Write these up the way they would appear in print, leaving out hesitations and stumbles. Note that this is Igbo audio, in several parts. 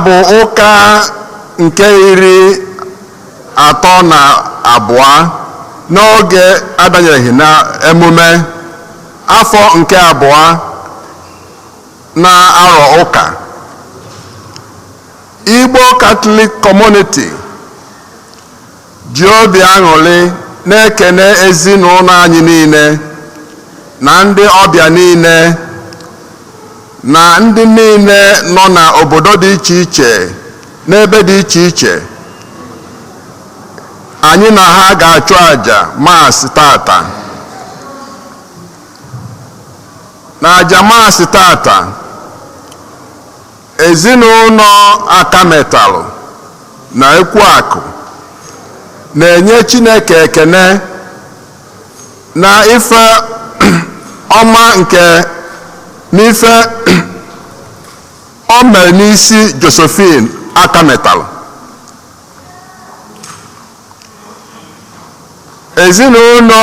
bụ ụka nke 32 n'oge abanyeghị na emume afọ nke 2 na-arọ ụka. Igbo Catholic Community ji obi aṅụrị na-ekene ezinụlọ anyị niile na ndị ọbịa niile na ndị niile nọ n'obodo dị iche iche n'ebe dị iche iche anyị na ha ga-achụ àjà maasị tata. N'àjà maasị tata, ezinụlọ Akametalụ na Ekwuakụ na-enye Chineke ekene na ife ọma nke n'ife o mere n'isi Josephine Akametalụ. Ezinụlọ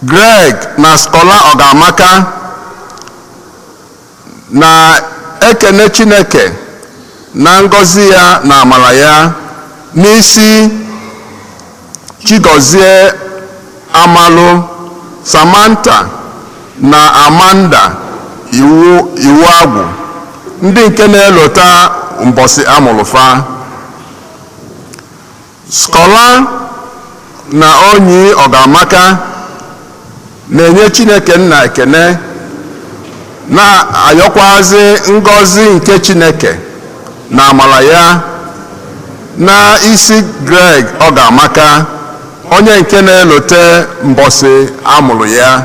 Greg na Scholar Ogamaka na-ekene Chineke na ngọzi ya na amara ya n'isi Chigozie Amalụ, Samantha na Amanda Iwuagwu, ndị nke na-elota mbọsị amụlụfa. Scholar na Onyi Ogamaka na-enye Chineke nna ekene na-ayọkwazi ngọzi nke Chineke na amara ya na isi Greg Ogamaka, onye nke na-elote mbọsị amụrụ ya.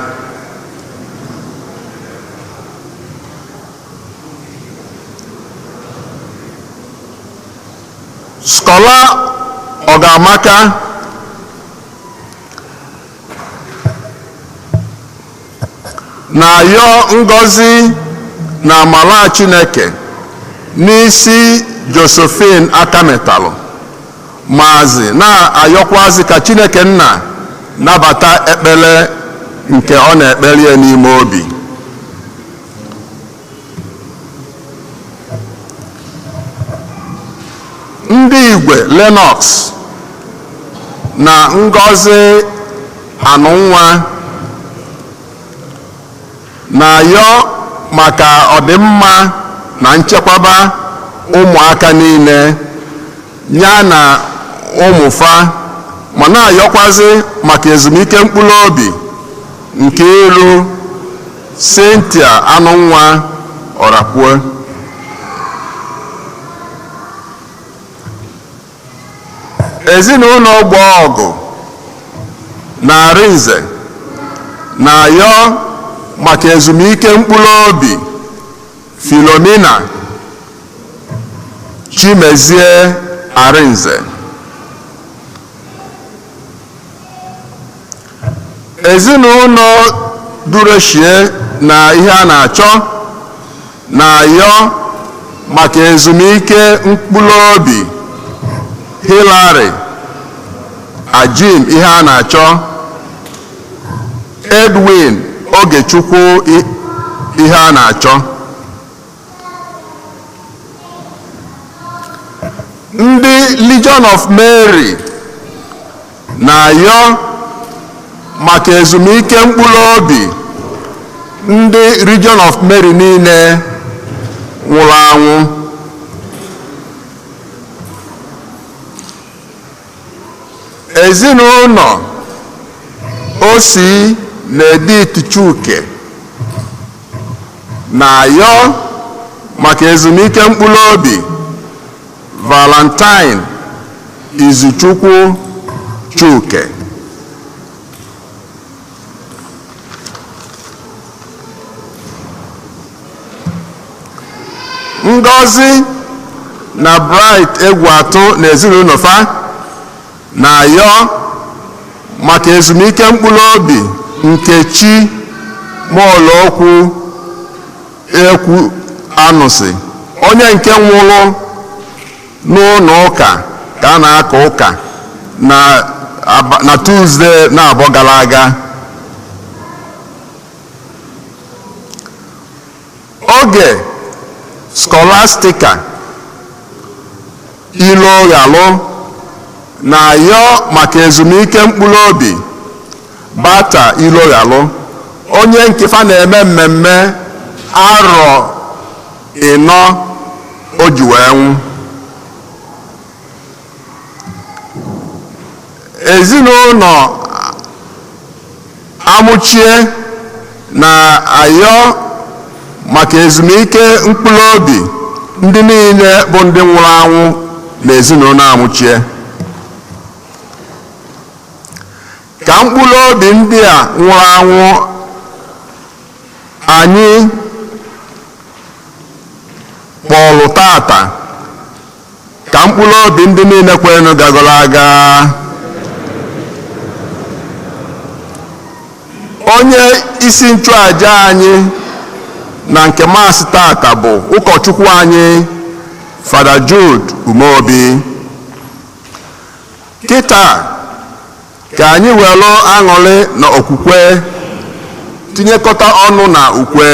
Scholar Ogamaka na-ayọ ngọzi na amara Chineke n'isi Josephine Akametalụ, maazị na-ayọkwazi ka Chineke nna nabata ekpere nke ọ na-ekpere ya n'ime obi. Ndị Igwe Lennox na Ngozi Anụnwa na-ayọ maka ọdịmma na nchekwaba ụmụaka niile ya na ụmụfa, ma na-ayọkwazi maka ezumike mkpụrụ obi nke ilu Cynthia Anụnwa Orakwue. Ezinụlọ Ogbuọgụ na Arinze na-ayọ maka ezumike mkpụrụ obi Philomena Chimezie Arinze. Ezinụlọ Dureshie na ihe a na-achọ na-ayọ maka ezumike mkpụrụ obi Hilary Ajim ihe a na-achọ, Edwin Ogechukwu ihe a na-achọ. Ndị Legion of Mary na-ayọ maka ezumike mkpụrụ obi ndị Region of Mary niile nwụrụ anwụ. Ezinụlọ Osi na Edith Chuke na-ayọ maka ezumike mkpụrụ obi Valentine Izuchukwu Chuke. Ngozi na Bright Egwuatu na ezinụlọ fa na-ayọ maka ezumike mkpụrụ obi Nkechi Mọlọkwu Ekwu Anụsị, onye nke nwụrụ n'ụlọ ụka ka a na-aka ụka na Tuesday na-abọ gara aga. oge Scholastica Iloghalu na-ayọ maka ezumike mkpụrụ obi Bata Iloghalu, onye nkefa na-eme mmemme arọ 4 o ji wee nwụ. Ezinụlọ Amuchie na-ayọ maka ezumike mkpụrụ obi ndị niile bụ ndị nwụrụ anwụ na ezinụlọ Amuchie. Ka mkpụrụ obi ndị a nwụrụ anwụ anyị kpọrọ tata, ka mkpụrụ obi ndị niile kwerenụ gagoro aga. Onye isi nchụaja anyị na nke maasị tata bụ ụkọchukwu anyị Fada Jude Umeobi. Kịta ka anyị were aṅụrị na okwukwe tinyekọta ọnụ na ukwe.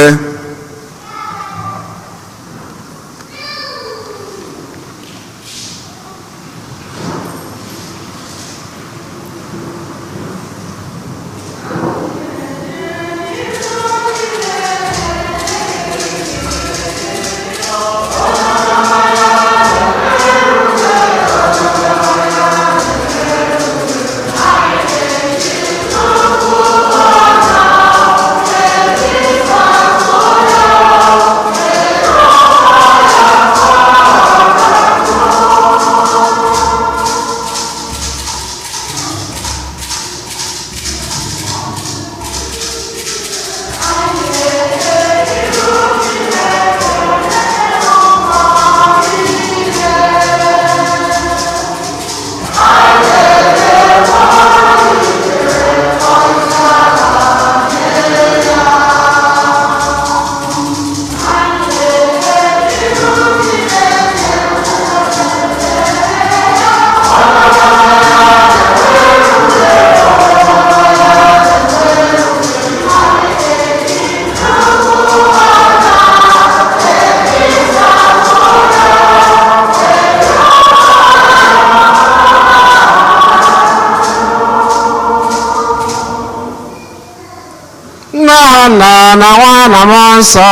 Nna na Nwa na Mmụọ Nsọ.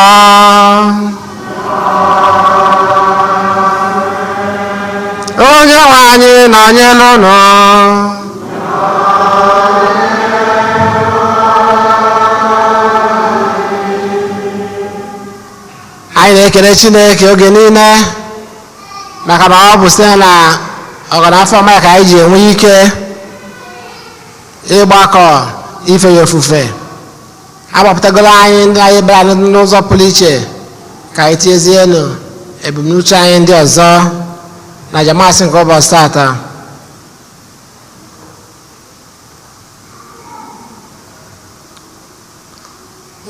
Onye nwe anyị nọnyere unu. Anyị na-ekele Chineke oge niile maka na ọ bụ site na ọganafọ ọma ka anyị ji enwe ike ịgbakọ ife ya ofufe. Agbapụtagoro anyị ndị anyị bịara n'ụzọ pụrụ iche ka anyị tinyezienụ ebumnuche anyị ndị ọzọ na jamasị nke ụbọchị tata.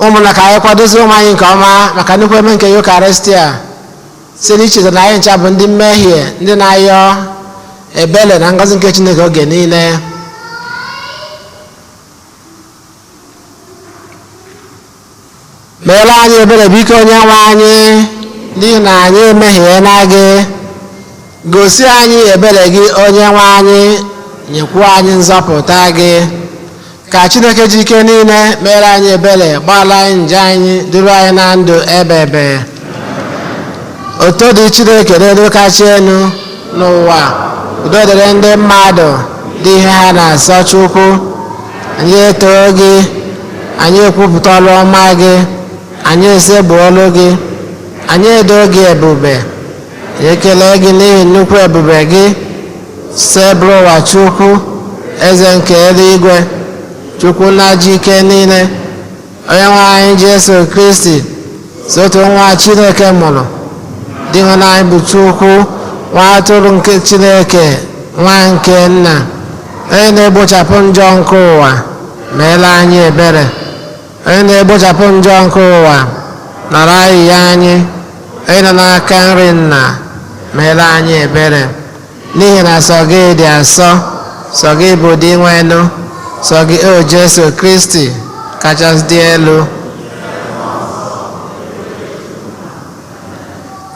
Ụmụnna, ka anyị kwadozie ụmụ anyị nke ọma maka nnukwu eme nke Eucharistia, site n'icheta na anyị ncha bụ ndị mmehie, ndị na-ayọ ebere na ngọzi nke Chineke oge niile. Meere anyị ebere biko onye nwe anyị, n'ihi na anyị emehiela gị. Gosi anyị ebere gị onye nwe anyị, nyekwuo anyị nzọpụta gị. Ka Chineke ji ike niile meere anyị ebere, gbaala anyị njọ anyị, duru anyị na ndụ ebebe. Oto dị Chineke n'elu kacha elu n'ụwa, udo dịrị ndị mmadụ dị ihe ha na-asọ Chukwu. Anyị etoo gị, anyị ekwupụta ọrụ ọma gị, anyị esegbuolu gị, anyị edo gị ebube. Anyị ekele gị n'ihi nnukwu ebube gị, sebụrụ ụwa Chukwu, eze nke eluigwe, Chukwu na ji ike niile. Onye nwe anyị Jesu Kristi, otu nwa Chineke mụrụ, dị ịhụnanya bụ Chukwu, nwa atụrụ nke Chineke, nwa nke nna, onye na-egbochapụ njọ nke ụwa, meela anyị ebere. Onye na-egbochapụ njọ nke ụwa, nara ahịhịa anyị. Onye nọ n'aka nri nna, meela anyị ebere. N'ihi na sọ gị dị asọ, sọ gị bụ dị nwenụ, sọ gị o Jesu Kristi kachasị dị elu.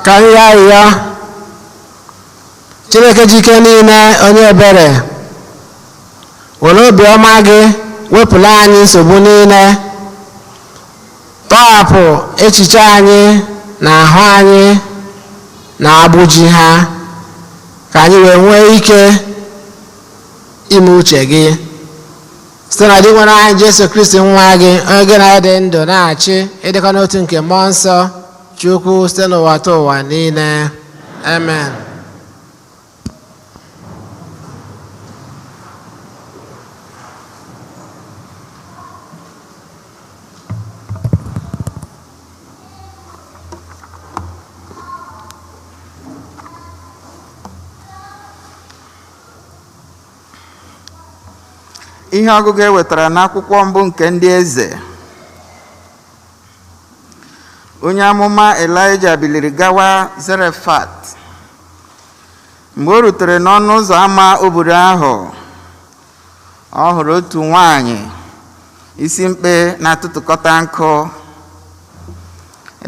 ka anyị arịrịọ Chineke jike niile onye ebere were obiọma gị wepụla anyị nsogbu niile, tọhapụ echiche anyị na ahụ anyị na agbụji ha, ka anyị wee nwee ike ime uche gị site na dị nwere anyị Jesu Kristi nwa gị, onye gị na dị ndụ na-achị ịdịkọ n'otu nke mmụọ nsọ Chukwu site n'ụwa ta ụwa niile. Amen. Ihe ọgụgụ e wetara n'akwụkwọ mbụ nke ndị eze. Onye amụma Elaịja biliri gawa Zarefat. Mgbe o rutere n'ọnụ ụzọ ámá obodo ahụ, ọ hụrụ otu nwanyị isi mkpe na-atụtụkọta nkụ.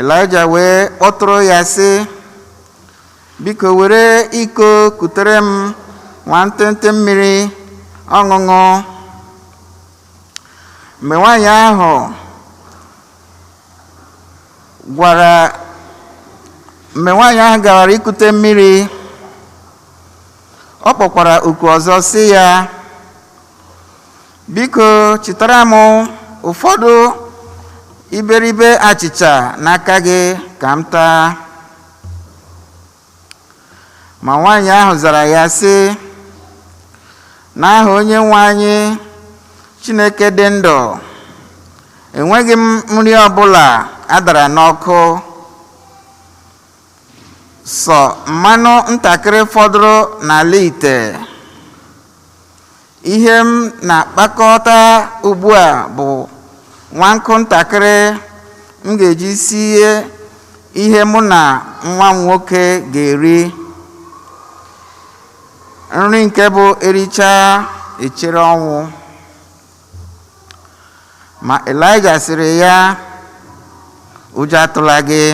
Elaịja wee kpọtụrụ ya sị, biko were iko kutere m nwantịntị mmiri ọṅụṅụ. Mgbe nwaanyị ahụ gawara ikute mmiri, ọ kpọkwara oku ọzọ sị ya, biko chịtara m ụfọdụ iberibe achịcha n'aka gị ka m taa. Ma nwaanyị ahụ zara ya sị, n'aha onye nwe anyị Chineke dị ndụ, enweghị m nri ọbụla adara n'ọkụ, sọ mmanụ ntakịrị fọdụrụ n'ala ite. Ihe m na-akpakọta ugbu a bụ nwa nkụ ntakịrị m ga-eji sie ihe mụ na nwa m nwoke ga-eri. Nri nke bụ ericha echere ọnwụ. Ma Elaịja sịrị ya, ụjọ atụla gị,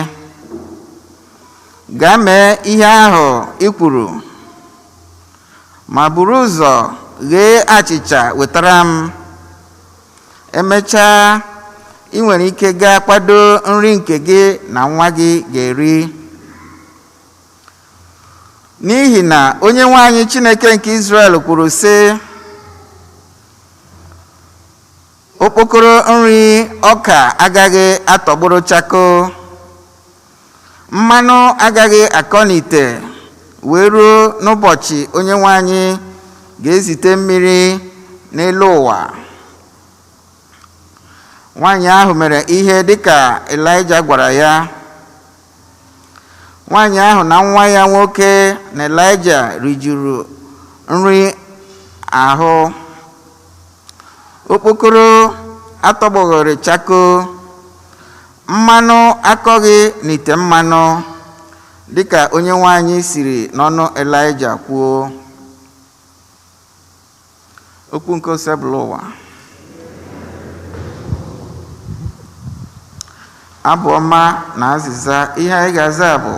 gaa mee ihe ahụ i kwuru, ma buru ụzọ ghee achịcha wetara m. Emechaa, ị nwere ike gaa kwado nri nke gị na nwa gị ga-eri. N'ihi na onye nwe anyị Chineke nke Izrel kwuru sị, okpokoro nri ọka agaghị atọgbọrọ chakoo, mmanụ agaghị akọ n'ite wee ruo n'ụbọchị onye nwe anyị ga-ezite mmiri n'elu ụwa. Nwaanyị ahụ mere ihe dịka Elaịja gwara ya. Nwaanyị ahụ na nwa ya nwoke na Elaịja rijuru nri ahụ. Okpokoro atọgbọghọrọ chakoo, mmanụ akọghị n'ite mmanụ, dịka onye nwe anyị siri n'ọnụ Elaịja kwuo. Okwu nke osebụla ụwa. Abụ ọma na azịza. Ihe anyị ga-aza bụ,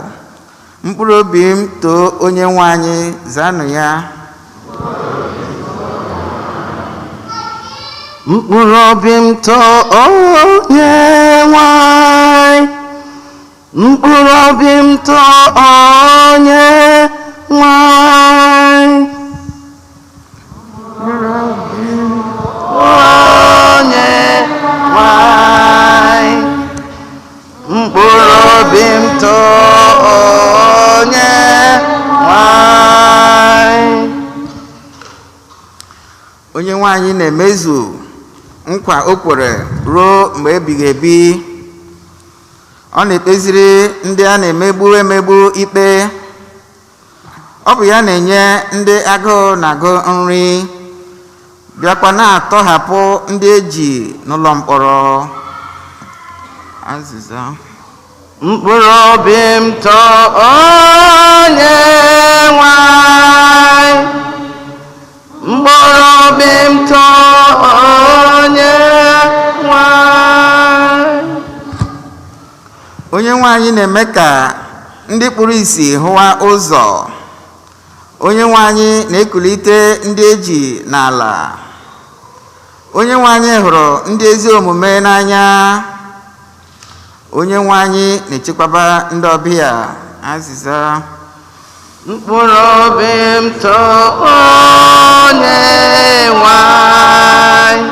mkpụrụ obi m too onye nwe anyị, zaanụ ya. Mkpụrụ obi m too onye nwe anyị, mkpụrụ obi m too onye nwe anyị, onye nwe anyị, mkpụrụ obi m too onye nwe anyị. Onye nwe anyị na-emezu nkwa o kwere ruo mgbe ebighị ebi. Ọ na-ekpeziri ndị a na-emegbu ikpe. Ọ bụ ya na-enye ndị agụụ na-agụ nri, bịakwa na-atọhapụ ndị eji n'ụlọ mkpọrọ. Azịza. Mkpụrụ obi m too onye nwe anyị, mkpụrụ obi m too onye nwe anyị. Onye nwe anyị na-eme ka ndị kpụrụ ìsì hụwa ụzọ. Onyenwe anyị na-ekulite ndị eji n'ala. Onyenwe anyị hụrụ ndị ezi omume n'anya. Onyenwe anyị na-echekwaba ndị ọbịa. Azịza: mkpụrụ obi m too Onyenwe anyị.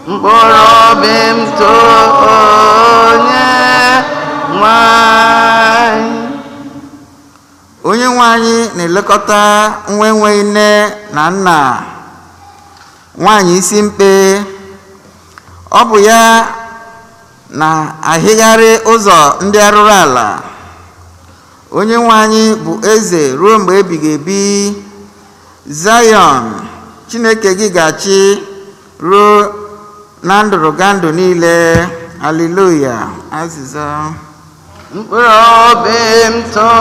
Mkpụrụ obi m too Onyenwe anyị. Onyenwe anyị na-elekọta nwa enweghị nne na nna, nwanyị isi mkpe. Ọ bụ ya na-ahịgharị ụzọ ndị arụrụ ala. Onyenwe anyị bụ eze ruo mgbe ebighị ebi. Zayọn, Chineke gị ga-achị ruo na ndụrụgandụ niile. Haleluya. Azịza: mkpụrụ obi m too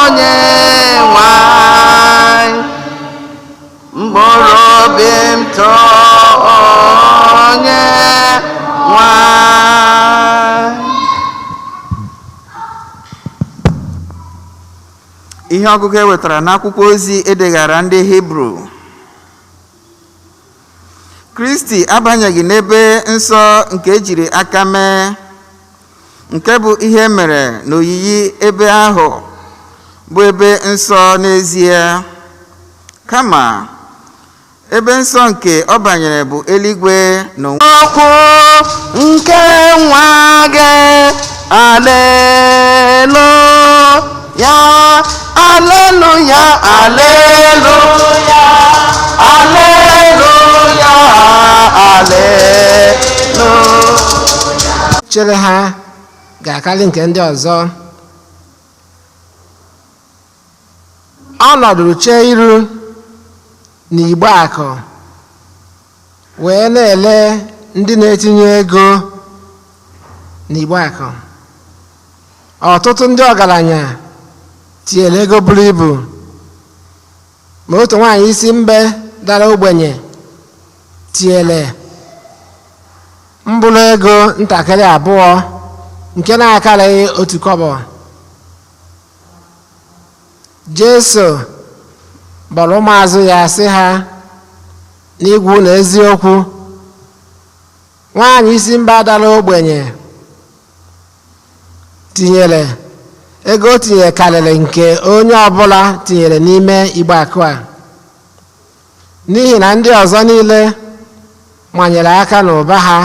Onyenwe anyị. Mkpụrụ obi m too Onyenwe anyị. Ihe ọgụgụ ewetara n'akwụkwọ ozi edeghara ndị Hibru. Kristi abanyeghị n'ebe nsọ nke ejiri aka mee, nke bụ ihe mere n'oyiyi ebe ahụ bụ ebe nsọ n'ezie. Kama ebe nsọ nke ọ banyere bụ eluigwe n'onwe. Okwu nke nwa gị, aleluya, aleluya, aleluya, aleluya, aleluya. chere ha ga-akarị nke ndị ọzọ. Ọ nọdụrụ chee iru n'igbe akụ wee na-ele ndị na-etinye ego n'igbe akụ. Ọtụtụ ndị ọgaranya tinyere ego buru ibu, ma otu nwaanyị isi mbe dara ogbenye tinyere mbụrụ ego ntakịrị abụọ nke na-akarịghị otu kọbọ. Jesu gbara ụmụazụ ya sị ha n'igwu na eziokwu, nwaanyị isi mba dara ogbenye tinyere ego o tinyere karịrị nke onye ọbụla tinyere n'ime igbe akụ a, n'ihi na ndị ọzọ niile manyere aka n'ụba ha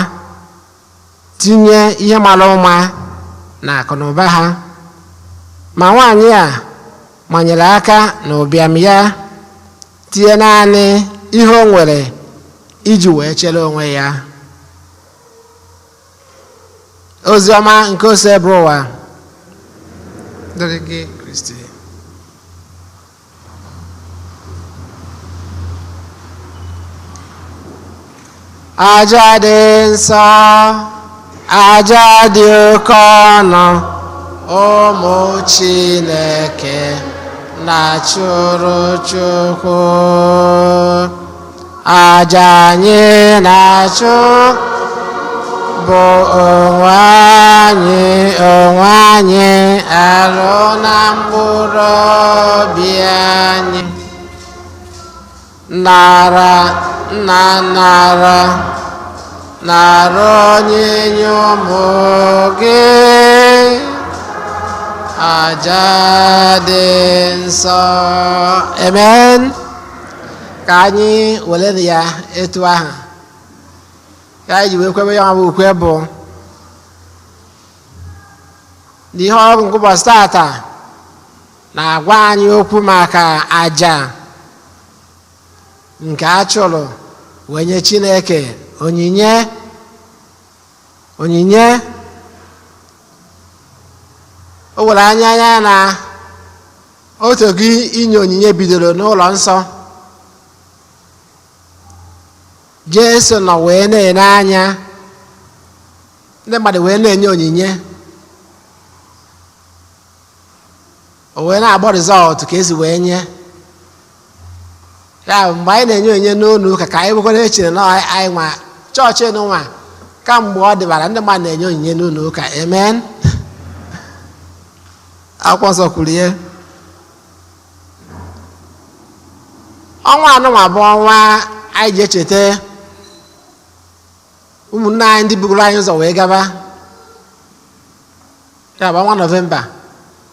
tinye ihe mara ụma na akụ na ụba ha, ma nwaanyị a manyere aka n'ụbịam ya tinye naanị ihe o nwere iji wee chere onwe ya. Ozi ọma nke ose bụ ụwa dịrị gị Kristi. Aja dị nsọ, aja dị oke ọnụ, ụmụ Chineke na-achụrụ Chukwu. Aja anyị na-achụ bụ onwe anyị arụ na mkpụrụ obi anyị. Nara onye nye ụmụ gị aja dị nsọ. Amen. Ka anyị were ya etu ahụ ka anyị ji wee kwebe ya bụ ukwe bụ n'ihe ọrụ nke ụbọchị tata na-agwa anyị okwu maka aja nke a chụrụ wee nye Chineke onyinye. O were anya na otu gị inye onyinye bidoro n'ụlọ nsọ. Jesu nọ wee na-ene anya ndị mmadụ wee na-enye onyinye, o wee na-agbọ rizọtụ ka esi wee nye ya. Mgbe anyị na-enye onyinye n'ụlọ ụka ka anyị bụkwa echere na anyị nwa chọọchị n'ụwa kamgbe ọ dịbara ndị mmadụ na-enye onyinye n'ụlọ ụka. Amen. akwụkwọ nsọ kwuru ihe ọnwa anụnwa bụ ọnwa anyị ji echeta ụmụnne anyị ndị bugoro anyị ụzọ wee gaba ya bụ ọnwa Nọvemba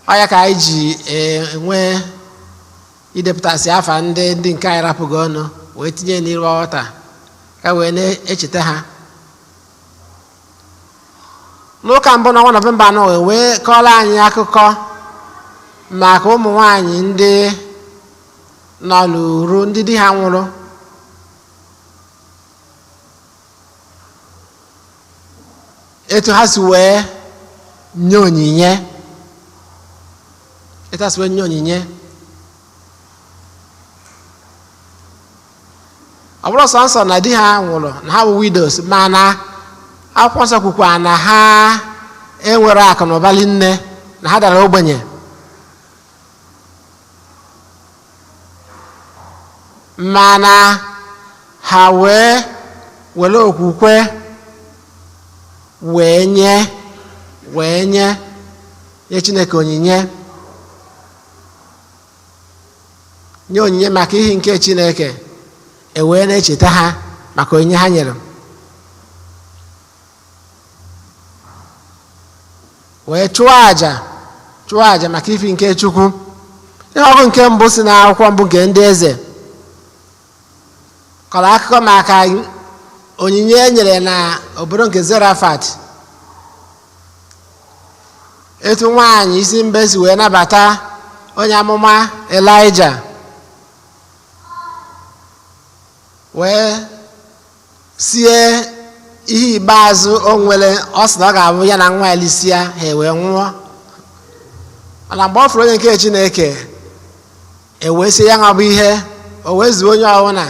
ọ ya ka anyị ji enwe idepụtasị afa ndị nke anyị rapụghị ọnụ wee tinye n'iru ọta ka wee na-echeta ha n'ụka mbụ n'ọnwa Nọvemba anọ wee kọọrọ anyị akụkọ maka ụmụ nwanyị ndị nọ n'uru ndị di ha nwụrụ etu ha si wee nye onyinye ọ bụrụ sọnsọ na di ha nwụrụ na ha bụ widows mana akwụkwọ nsọ kwukwa na ha enwere akụ na ụba nne na ha dara ogbenye mana ha wee were okwukwe wee nye Chineke onyinye maka ihe nke Chineke wee na-echeta ha maka onyinye ha nyere wee chụọ àjà maka ife nke Chukwu. Ihe ọgụ nke mbụ si n'akwụkwọ mbụ nke ndị eze kọrọ akụkọ maka onyinye e nyere na obodo nke Zarefat, etu nwaanyị isi mbe si wee nabata onye amụma Elaịja wee sie ihe ikpeazụ o nwere. Ọ sị na ọ ga-abụ ya na nwa Elisia ha wee nwụọ, mana mgbe ọ fụrụ onye nke Chineke wee sie ya nwa bụ ihe o wee zuo onye ọbụla.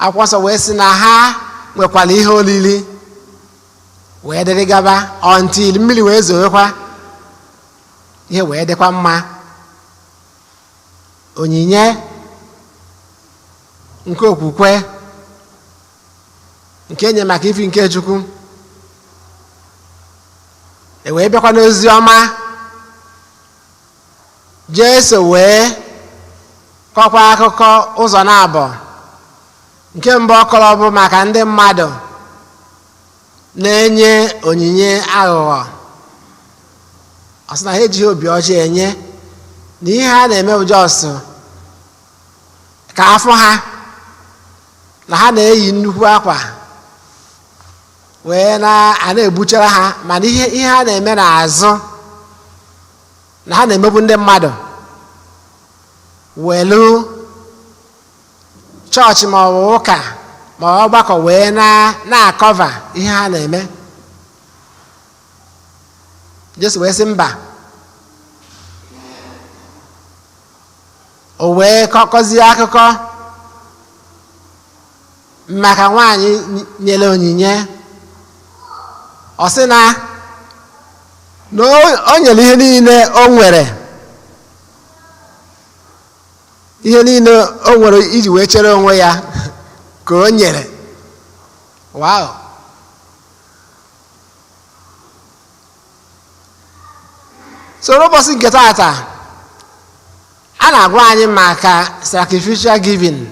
Akwụkwọ nsọ wee sị na ha nwekwara ihe olili wee dịrị gaba until mmiri wee zowekwa ihe wee dịkwa mma. Onyinye nke okwukwe nke enye maka ifi nke Chukwu wee bịakwa n'ozi ọma. Jesu wee kọkwa akụkọ ụzọ na-abụọ. Nke mbụ ọ kọrọ bụ maka ndị mmadụ na-enye onyinye aghụghọ. Ọ sị na ha ejighị obi ọjọọ enye, na ihe ha na-eme bụ jọsụ ka afọ ha, na ha na-eyi nnukwu akwa wee na-egbuchara ha, mana ihe ha na-eme n'azụ na ha na-emegbu ndị mmadụ. Welu chọọchị ma ọ bụ ụka ma ọgbakọ wee na-akọva ihe ha na-eme. Jesu wee sị mba, o wee kọzie akụkọ maka nwaanyị nyere onyinye. Ọ sị na o nyere ihe niile o nwere, ihe niile o nwere iji wee chere onwe ya ka o nyere. Wow! So n'ụbọchị nke taata a na-agwa anyị maka sacrificial giving.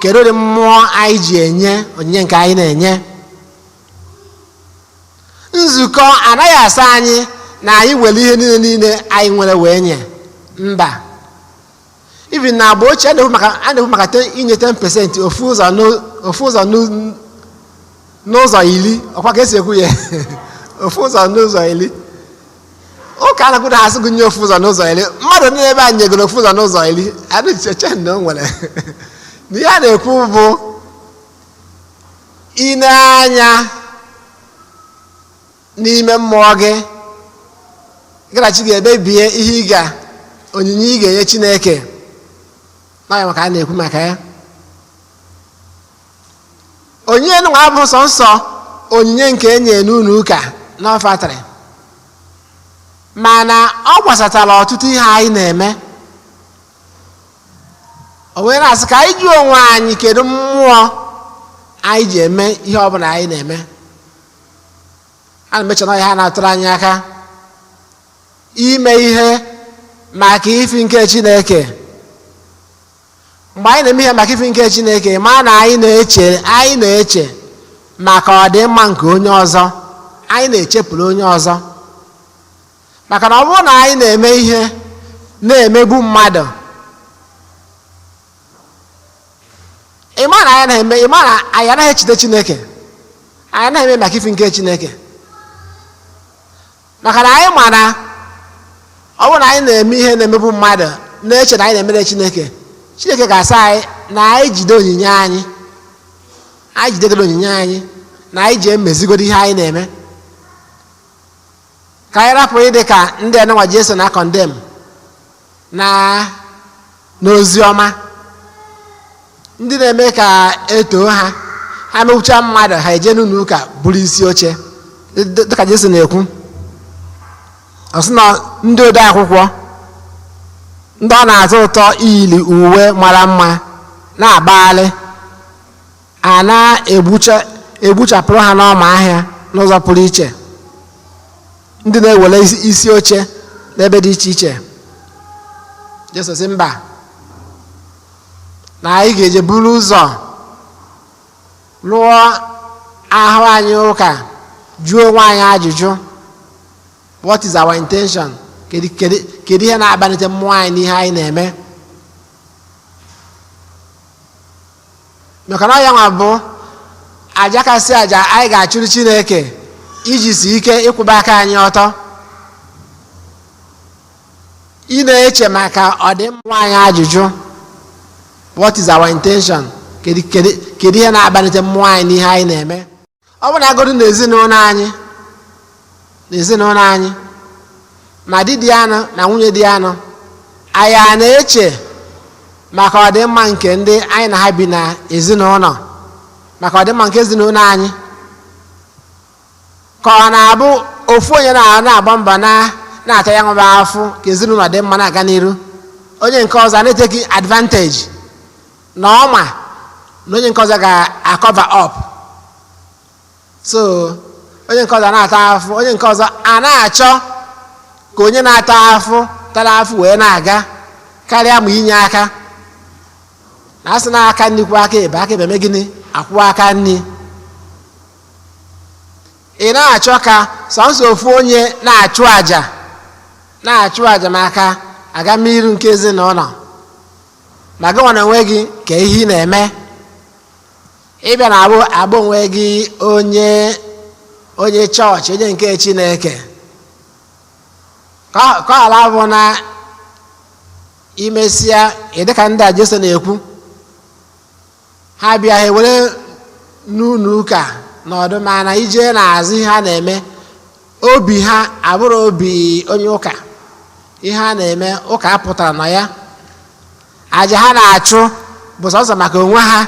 Kedu ụdị mmụọ anyị ji enye onyinye nke anyị na-enye? Nzukọ anaghị asa anyị na anyị were ihe niile anyị nwere wee nye. Mba, even na agba ochie a na-ekwu maka inye 10% ofu ụzọ n'ụzọ iri. Ọkwa ka esi ekwu ya ofu ụzọ n'ụzọ iri. Ụka a na-akwụda ha sị gị nye ofu ụzọ n'ụzọ iri. Mmadụ niile ebe a nyegoro ofu ụzọ n'ụzọ iri, adịcheche na o nwere na ihe a na-ekwu bụ ine anya n'ime mmụọ gị garachi ga-ekpebie ihe onyinye ị ga-enye Chineke. Na maka a na-ekwu maka ya. Onyinye nwa abụ sọ nsọ onyinye nke enye n'ụlọ ụka n'ọfatịrị, mana ọ gbasatara ọtụtụ ihe anyị na-eme. O wee na-asị ka anyị jụọ onwe anyị kedu mmụọ anyị ji eme ihe ọbụla anyị na-eme. A na-emecha na ha na-atụrụ anyị aka ime ihe maka ifi nke Chineke. Mgbe anyị na-eme ihe maka ifi nke Chineke, ma na anyị na-eche maka ọdịmma nke onye ọzọ, anyị na-echepụrụ onye ọzọ. Maka na ọ bụrụ na anyị na-eme ihe na-emegbu mmadụ, ịma na anyị anaghị echete Chineke, anyị anaghị eme maka ifi nke Chineke. Maka na anyị ma na ọ bụrụ na anyị na-eme ihe na-emegbu mmadụ na-eche na anyị na-emere Chineke, Chineke ga-asa anyị na anyị jide onyinye anyị, anyị jidegoro onyinye anyị na anyị ji emezigodo ihe anyị na-eme. Ka anyị rapụ ịdị ka ndị enenwa Jesu na kọndem n'ozi ọma, ndị na-eme ka etoo ha megbucha mmadụ, ha eje n'ụlọ ụka buru isi oche dịka Jesu na-ekwu. Ọ sị na ndị ode akwụkwọ, ndị ọ na-atọ ụtọ iyili uwe mara mma na-agbagharị, a na-egbuchapụrụ ha n'ọma ahịa n'ụzọ pụrụ iche, ndị na-ewere isi oche n'ebe dị iche iche. Jesu sị mba, na anyị ga-eje buru ụzọ lụọ ahụ anyị ụka, jụọ onwe anyị ajụjụ, what is our intention? Kedu ihe na-akpanite mmụọ anyị n'ihe anyị na-eme? Maka na ya nwa bụ aja kasị aja anyị ga-achụrụ Chineke iji si ike ịkwụba aka anyị ọtọ, ị na-eche maka ọdịmma anyị ajụjụ, what is our intention? Kedu ihe na-akpanite mmụọ anyị n'ihe anyị na-eme? Ọ bụ na agụrụ n'ezinụlọ anyị ma di dị anụ na nwunye dị anụ, anyị a na-eche maka ọdịmma nke ndị anyị na ha bi na ezinụlọ, maka ọdịmma nke ezinụlọ anyị? Ka ọ na-abụ ofu onye na-agba mbọ na-ata ya nwebe afụ ka ezinụlọ dị mma na-aga n'iru, onye nke ọzọ na-eteki advantage na ọma na onye nke ọzọ ga-cover up. So onye nke ọzọ na-ata afụ, onye nke ọzọ a na-achọ ka onye na-ata afụ tara afụ wee na-aga karịa ma inye aka. Na asị na aka nri kwụ aka ebe eme gịnị? Akwụ aka nri. Ị na-achọ ka sọnsọ ofu onye na-achụ àjà maka agamiru nke ezinụlọ, ma gị nwa na onwe gị ka ihe ị na-eme, ịbịa na abụ onwe gị onye chọọchị, onye nke Chineke, ka ọ ala bụ na imesịa ịdịka ndị a Jesu na-ekwu, ha bịa ha ewere n'ụlọ ụka n'ọdụ, mana ije n'azụ ihe ha na-eme, obi ha abụrụ obi onye ụka. Ihe ha na-eme ụka apụtara na ya, aja ha na-achụ bụ sọsọ maka onwe ha,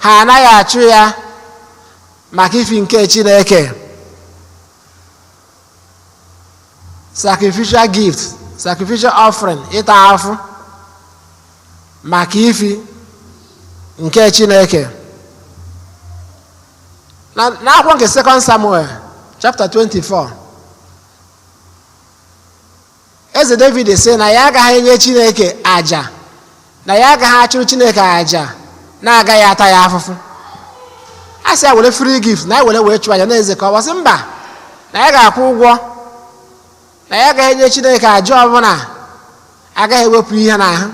ha anaghị achụ ya maka ifi nke Chineke. Sacrificial gift, sacrificial offering, ịta afụ maka ifi nke Chineke. N'akwụkwọ nke 2 Samuel chapter 24, eze David sị na ya agaghị enye Chineke aja, na ya agaghị achụrụ Chineke aja na-agaghị ata ya afụfụ. A sị ya were free gift na ya wee chụọ aja na eze, ka ọ wasị mba, na ya ga-akwụ ụgwọ, na ya agaghị enye Chineke aja ọbụla agaghị ewepụ ihe n'ahụ.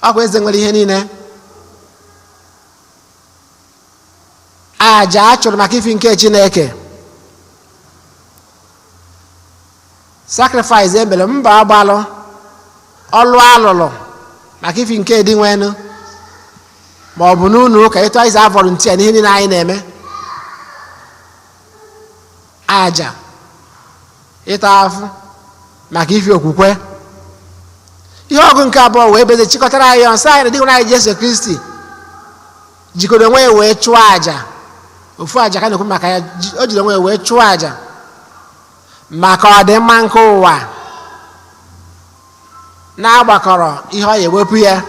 Ọ bụ eze nwere ihe niile. Aja a chụrụ maka ifi nke Chineke, sacrifice emere, mba agbalụ, ọlụ alụlụ maka ifi nke dị nwenu, ma ọ bụ n'ụlọ ụka ịtụ anyị za volunteer n'ihe niile anyị na-eme. Aja ịta afụ maka ifi okwukwe. Ihe ọgụ nke abụọ wee beze chịkọtara anyị nsọ anyị na dịkwara anyị Jesu Kristi jikọrọ onwe ya wee chụọ aja. Ofu aja ka na-ekwu maka ya, o jiri onwe ya wee chụọ aja maka ọdịmma nke ụwa, na-agbakọrọ ihe ọ ya ewepụ ya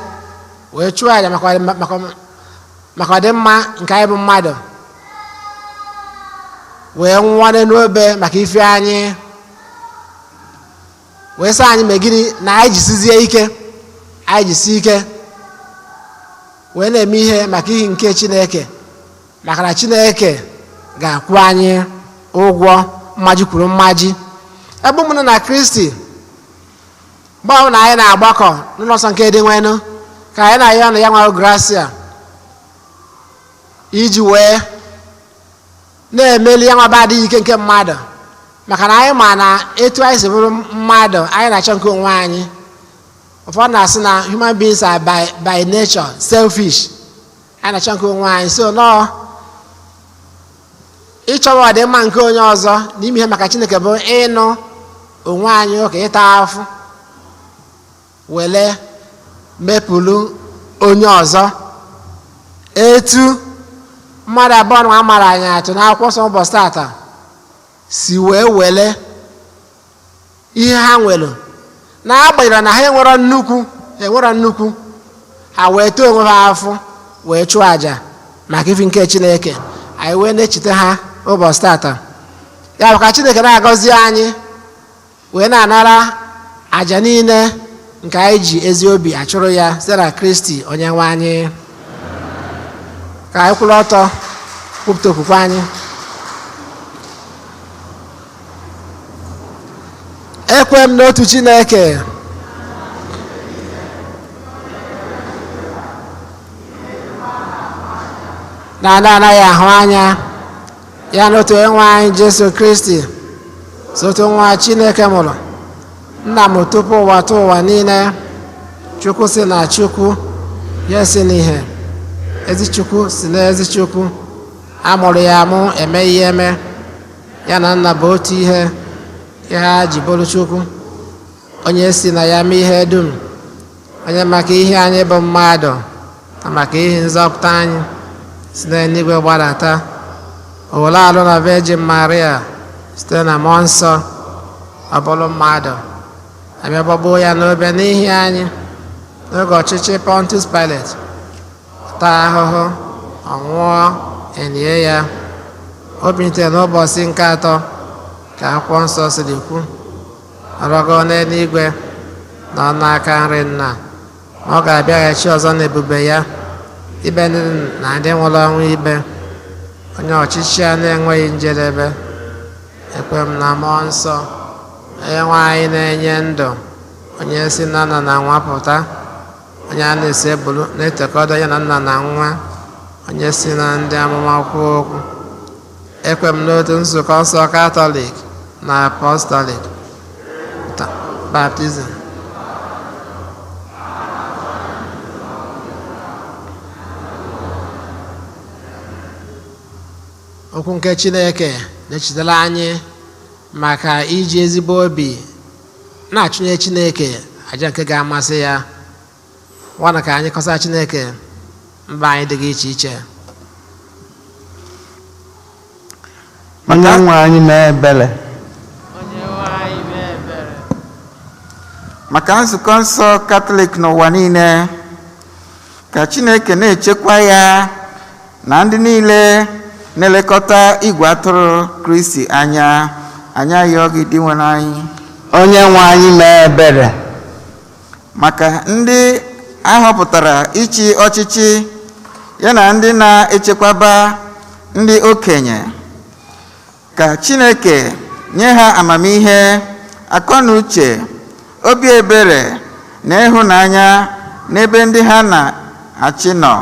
wee chụọ aja maka ọdịmma nke anyị bụ mmadụ. wee nwụọ n'obe maka ife anyị, wee sị anyị megide na anyị jisizie ike, anyị jisi ike wee na-eme ihe maka ihe nke Chineke, maka na Chineke ga-akwụ anyị ụgwọ mmaji kwuru mmaji. Ebe ụmụnne na Kristi, mgbe ọbụla anyị na-agbakọ n'ụlọ nsọ nke dị nwenụ, ka anyị na-ayọ ọnụ ya nwa gracia iji wee na-emeli ya nwaba adịghị ike nke mmadụ, maka na anyị ma na etu anyị si bụrụ mmadụ, anyị na-achọ nke onwe anyị. Ụfọdụ na-asị na human beings are by nature selfish, anyị na-achọ nke onwe anyị. So nọọ ịchọwa ọdịmma nke onye ọzọ n'ime ihe maka Chineke bụ ịnụ onwe anyị ụka, ịta afụ wele mepụrụ onye ọzọ. Etu mmadụ abụọ na amara anyị atụ n'akwụkwọ nsọ ụbọchị tata si wee wele ihe ha nwere, na-agbanyeghị na ha enwero nnukwu, ha wee too onwe ha afụ wee chụọ àjà maka ife nke Chineke. Anyị wee na-echeta ha ụbọchị tata, ya bụ ka Chineke na-agọzi anyị wee na-anara àjà niile nke anyị ji ezi obi achụrụ ya site na Kristi onye nwe anyị. Ka anyị kwụrụ ọtọ kwupụta okwukwe anyị. Ekwe m n'otu Chineke, na ndị anaghị ahụ anya, ya n'otu onyenwe anyị Jesu Kristi, sotu nwa Chineke mụrụ, nna m tupu ụwa tụọ ụwa niile. Chukwu si na Chukwu, ya si n'ihe, ezi Chukwu si n'ezi Chukwu, a mụrụ ya amụ, eme ihe eme, ya na nna bụ otu ihe, ya ji bụrụ Chukwu, onye si na ya mee ihe dum, onye maka ihe anyị bụ mmadụ na maka ihe nzọpụta anyị si n'eluigwe gbadata, o were alụ na Virgin Maria site na mmụọ nsọ, ọ bụrụ mmadụ, abịa gbagbuo ya n'obe n'ihi anyị n'oge ọchịchị Pontius Pilate, taa ahụhụ, ọ nwụọ, elie ya, o bilitere n'ụbọchị nke atọ ka akwụkwọ nsọ siri kwu, ọrọgo n'eluigwe nọ n'aka nri Nna, ma ọ ga-abịaghachi ọzọ n'ebube ya ibe ndị na ndị nwụrụ ọnwụ ibe, onye ọchịchị a na-enweghị njedebe. Ekwe m na mmụọ nsọ, onye nwe anyị na-enye ndụ, onye si na nna na nwa pụta, onye a na-esi ebulu na-etekọdo ya na nna na nwa, onye si na ndị amụma kwuo okwu. Ekwe m n'otu nzukọ nsọ Katọlik na Apọstọlik baptizim. Okwu nke Chineke na-echetara anyị maka iji ezigbo obi na-achụnye Chineke aja nke ga-amasị ya. Nwana ka anyị kọsa Chineke mba anyị dịghị iche iche. Onye nwe anyị mee ebere. Maka nzukọ nsọ Katọlik n'ụwa niile, ka Chineke na-echekwa ya na ndị niile na-elekọta igwe atụrụ Kristi anya ya oge dị nwere anyị. Onye nwe anyị mee ebere. Maka ndị ahọpụtara ịchị ọchịchị ya na ndị na-echekwaba ndị okenye, ka Chineke nye ha amamihe, akọ na uche, obi ebere na ịhụnanya n'ebe ndị ha na-achị nọ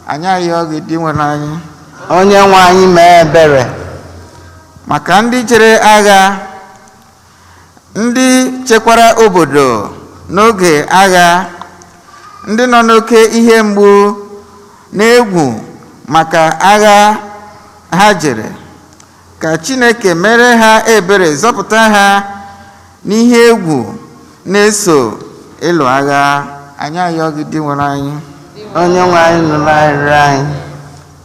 anya ya oge dị nwere anyị. Onye nwe anyị mee ebere. Maka ndị jere agha, ndị chekwara obodo n'oge agha, ndị nọ n'oke ihe mgbu na egwu maka agha ha jere, ka Chineke mere ha ebere, zọpụta ha n'ihe egwu na-eso ịlụ agha anya ya oge dị nwere anyị. Onye nwe anyị nụrụ arịrịọ anyị.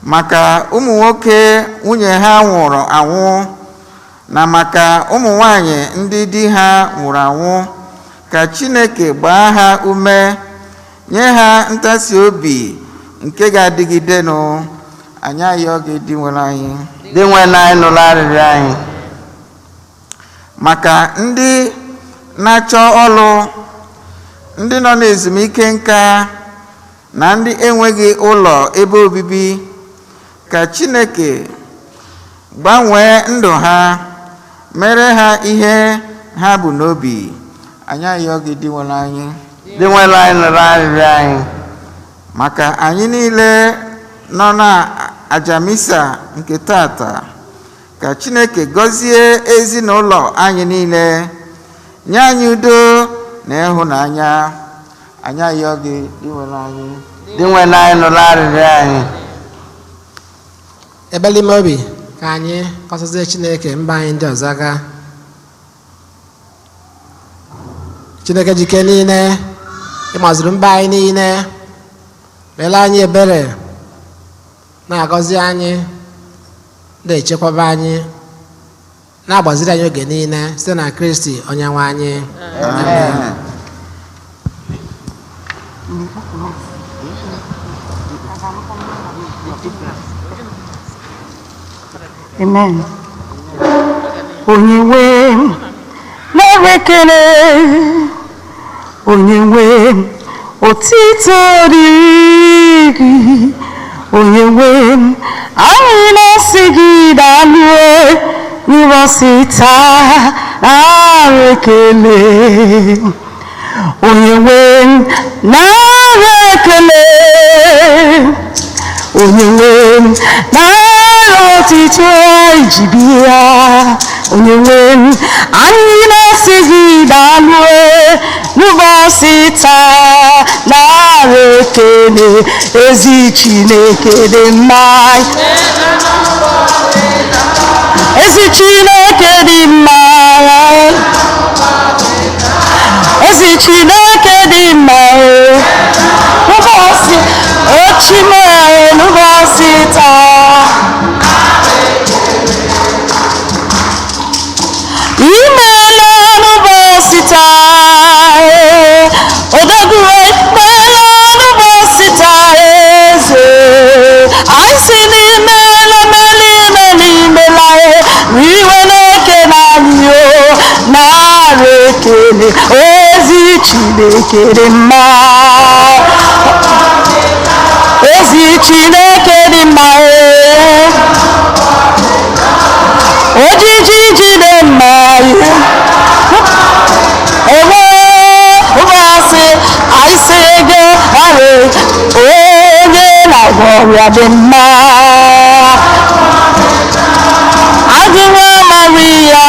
Maka ụmụ nwoke nwunye ha nwụrụ anwụ na maka ụmụ nwanyị ndị di ha nwụrụ anwụ, ka Chineke gbaa ha ume, nye ha ntasi obi nke ga-adịgidenụ anya ya oge dị nwere anyị. dị nwere anyị nụrụ arịrịọ anyị maka ndị na-achọ ọrụ, ndị nọ n'ezumike nka na ndị enweghị ụlọ ebe obibi, ka Chineke gbanwee ndụ ha, mere ha ihe ha bụ n'obi. Anyị ayọ gị dị nwere anyị nụrụ arịrịọ anyị maka anyị niile nọ na ajamisa nke tata, ka Chineke gọzie ezinụlọ anyị niile, nye anyị udo na ịhụnanya. Anyị ayọ gị dị nwere anyị nụrụ arịrịọ anyị. Ebele ime obi ka anyị kọsazie Chineke mba anyị ndị ọzọ aka. Chineke jike niile ịmaziri mba anyị niile, mere anyị ebere, na-agọzi anyị, na-echekwaba anyị, na-agbaziri anyị oge niile site na Kristi Onyenwe anyị. Amen. Amen. Onye nwe m nara ekele, onye nwe m otito dịrị gị, onye nwe m anyị na-asị gị daalụ n'ụbọchị taa, nara ekele. Onye nwe m nara ekele, onye nwe m nara otito iji bịa. Onye nwe m anyị na-asị gị daalụ n'ụbọchị taa, nara ekele. Ezi Chineke dị mma, ezi Chineke dị mma, ezi Chineke dị mma. N'ụbọchị ochimere, n'ụbọchị taa, imeela n'ụbọchị taa, odogwu ekpela n'ụbọchị taa, eze anyị si n'imeela melimela, riwe n'eke na anyị nara ekele. Ezi Chineke dị mma, ezi Chineke dị mma, ojiji jide mma, ewe ụbọchị anyị si ego ọrụ onye na-agwọ ọrịa dị mma. Agụwa Maria,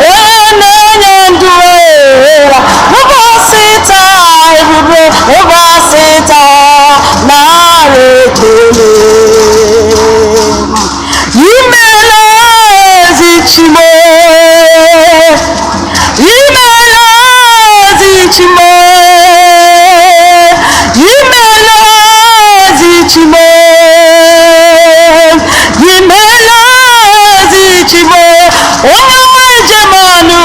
onye na-enye ndụ, ụbọchị taa ebube, ụbọchị taa nara ekele. Imeela ezi Chimo, imeela ezi Chimo, imeela ezi Chimo, imeela ezi Chimo. Onye nwe njem ọnụ,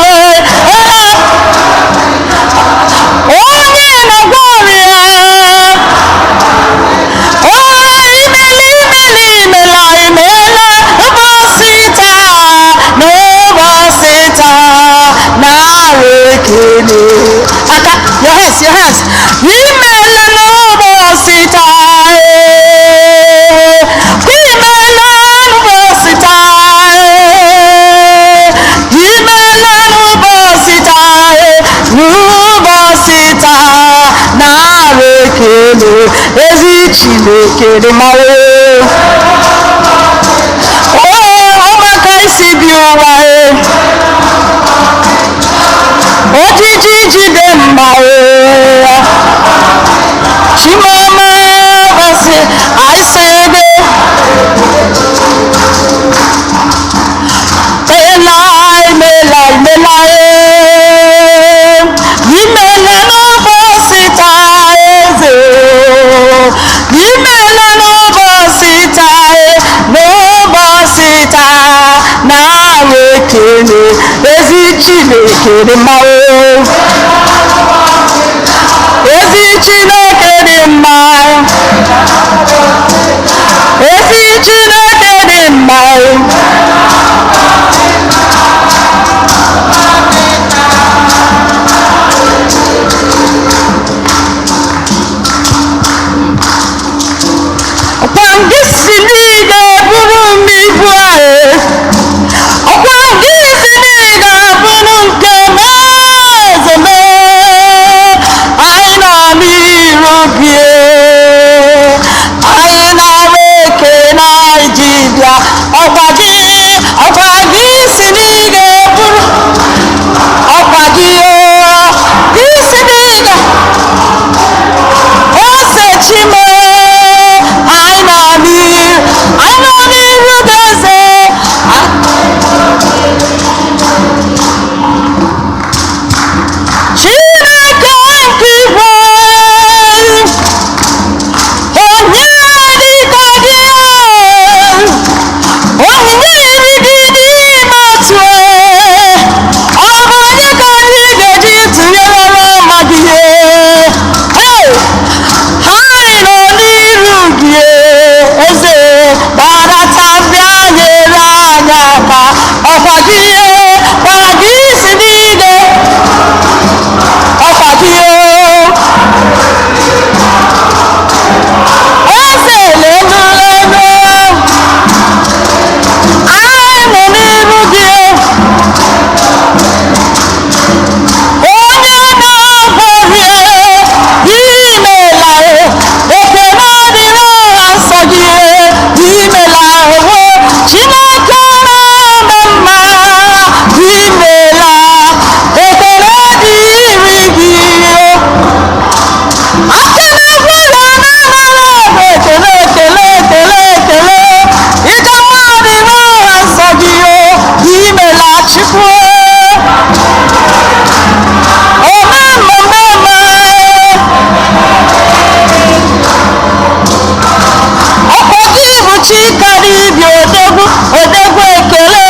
onye na-agwọ ọrịa, imela ụbọchị taa, n'ụbọchị taa nara ekele. Aka, your hands, imela n'ụbọchị taa, imela n'ụbọchị taa, imela n'ụbọchị taa, n'ụbọchị taa nara ekele. Ezi Chineke dị mma, ọmaka isi bi ụwa, ojiji jide mma, Chimoma ọsị anyị si ebe imela n'ụbọchị taa, eze imela n'ụbọchị taa, n'ụbọchị taa nara ekele. Ezi Chineke dị mma, ezi Chineke dị mma, Chineke dị mma. Ọkwa gị si n'ịga bụrụ m ibu ahụ. Ọkwa gị si n'ịga bụrụ nke m eze m. Anyị nọ n'iru gị. Anyị na-arụ eke Naịjirịa. Ọkwa gị si n'ịga bụrụ. Ọkwa gị si n'ịga. Ose Chime. Anyị nọ n'iru gị eze. Chineke nke igwe, onye dịka gị, onyinye iri dị n'ime otu, ọ bụ onye ka anyị ga-eji tụnyere ọma gị. Anyị nọ n'iru gị eze, gbadata bịa nyere anyị aka. Ọkwa gị si n'ige. Ọkwa gị eze lelu lelu. Anyị nọ n'iru gị onye na-agwọrie imela. Ekele dịrị ọha nsọ gị imela. Chineke na-eme mma imela. Ekele dịrị gị. Aka na-agwụla na-amara ọgụ. Ekele ekele ekele ekele. Ịga mma dịrị ọha nsọ gị imela Chukwu. Ọkwa gị bụ Chika dibịa odegwu ekele.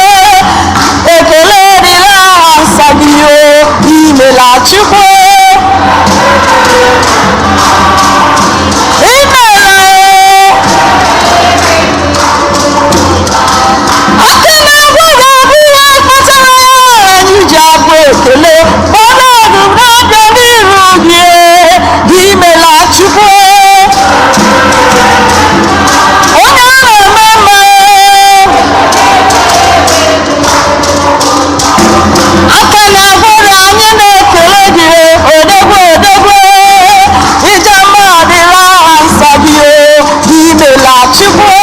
Ekele dịrị aha nsọ gị imela Chukwu. Imela aka na-agwụrụ ọbụ ihe kpatara anyị ji abụ ekele. Ọnọdụ na-abịa n'iru gị imela Chukwu. Onye a na-eme mma. Aka na-agwụrụ anyị na-ekele gị odegwu odegwu. Ije mma dịrị aha nsọ gị imela Chukwu.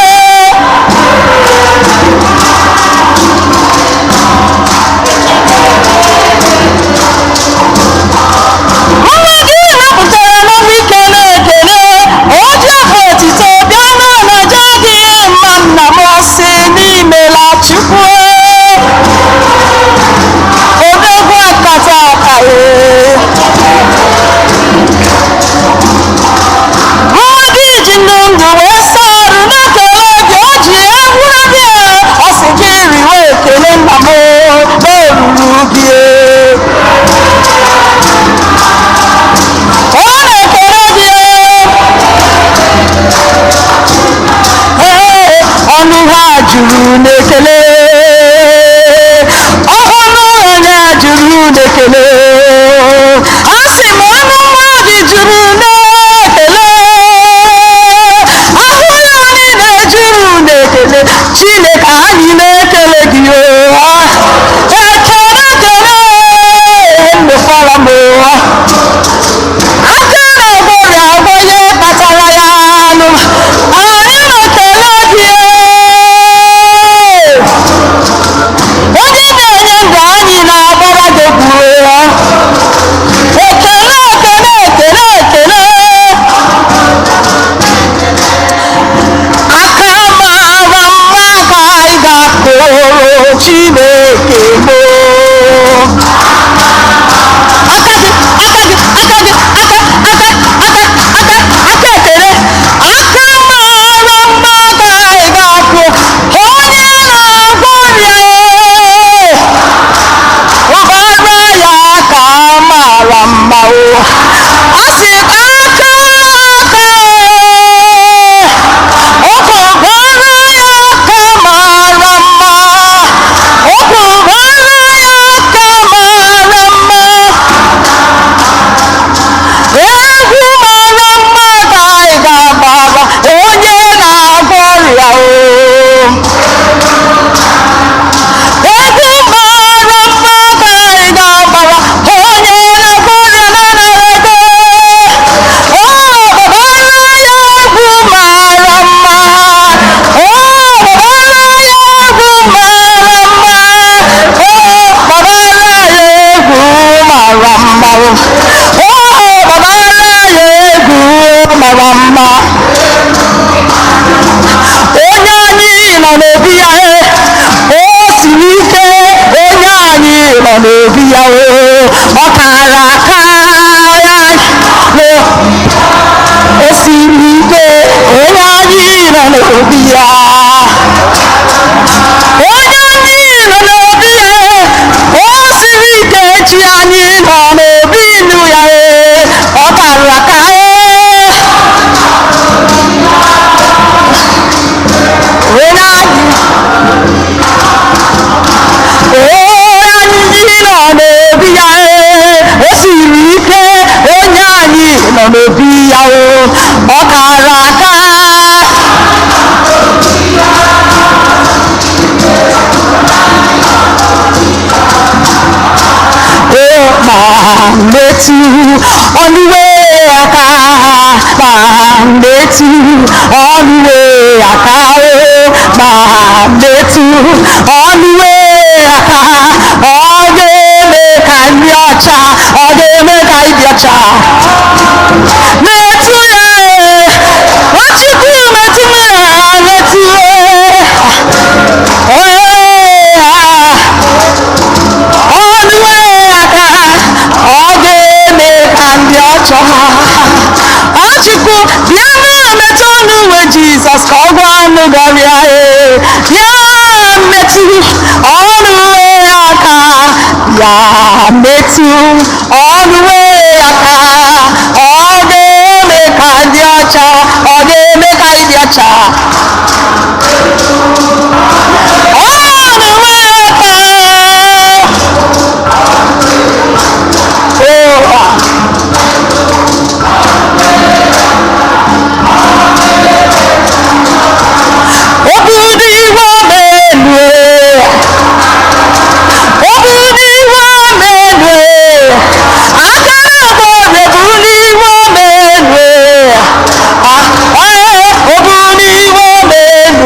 Nwa gị napụtara n'obi kele ekele. O ji afọ otito bịa n'ọnọdụ gị mma nna m si n'imela Chukwu. Odegwu akata aka nwa gị ji ndụ wee saa ọrụ na-ekele gị. O ji egwuru gị ọ sị gị riwe ekele nna m n'oruru gị. Ọ na-ekele gị. Ọnụ ha juru n'ekele. Ọhụrụ onye juru n'ekele. A sị m ọnụ mmadụ juru n'ekele. Ahụ ya niile juru n'ekele. Chineke anyị na-ekele gị. Ekele ekele nnekwara m. Aka na-agwọrị agwọ ihe kpatara ya anụ. Anyị na-ekele gị. Onye na-enye ndụ anyị na-agbara gị gwuru ya. Ekele ekele ekele ekele. Aka mara mma ka anyị ga-akpọrọ Chineke gboo. Aka gị aka gị aka gị aka ekele. Aka mara mma ka anyị ga-akpọ onye na-agwọ ọrịa. Ụbara ya ka mara mma o. A sị aka aka. Ọkụ gwara ya ọkara aka ya o siri ike onye anyị nọ n'obi ya onye anyị nọ n'obi ya o siri ike chi anyị nọ n'obi nnu ya ọkara aka n'obi ya ọ kara aka ma metụ ọnụwe aka ma metụ ọnụwe aka ma metụ ọnụwe aka ọ ga-eme ka ndị ọcha ọ ga-eme ka ịdị ọcha metụ ya Nwachukwu metụ ya metụ ọnụwe aka ọ ga-eme ka ndị ọcha Nwachukwu bịa metụ ọnụwe Jizọs ka ọ gwa ọnụ gọrịa ya metụ ọnụwe aka ya metụ ọnụwe aka ọ ga-eme ka ndị ọcha ọ ga-eme ka ịdị ọcha ọnụwe aka obudu iwe omenue obudu iwe omenue aka na-agba ọrịa obudu iwe omenue obudu iwe omenue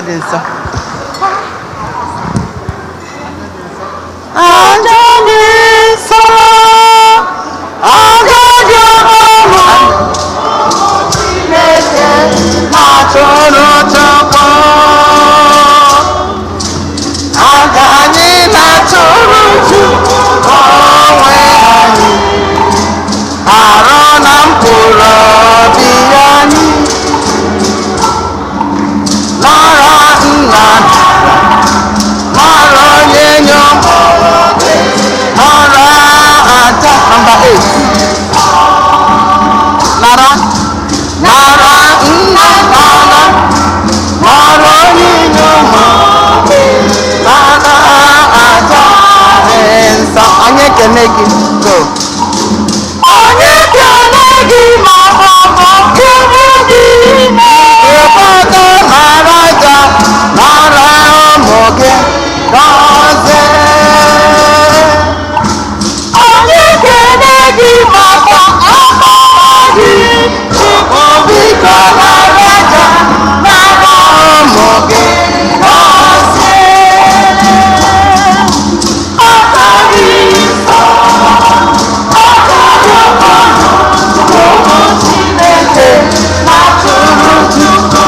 dị nsọ Aja dị nsọ, agadi ọhụrụ Chineke na-atụrụ Chukwu. Aja anyị na-atụrụ Chukwu onwe anyị, arụ na mkpụrụ obi anyị, nara nna nara onye nyom nara aja nọmba 8 nara nara nna nara onye nyom nara aja dị nsọ. Onye kene gị go. Onye kene gị ma ọ bụ kene gị ịkpọta nara aja nara ụmụ gị gọzie. Onye kene gị maka akpọrọ gị biko nara aja nara ụmụ gị gọzie. Aka gị nsọ, aka gị ọhụrụ, ụmụ Chineke na-atụrụ Chukwu.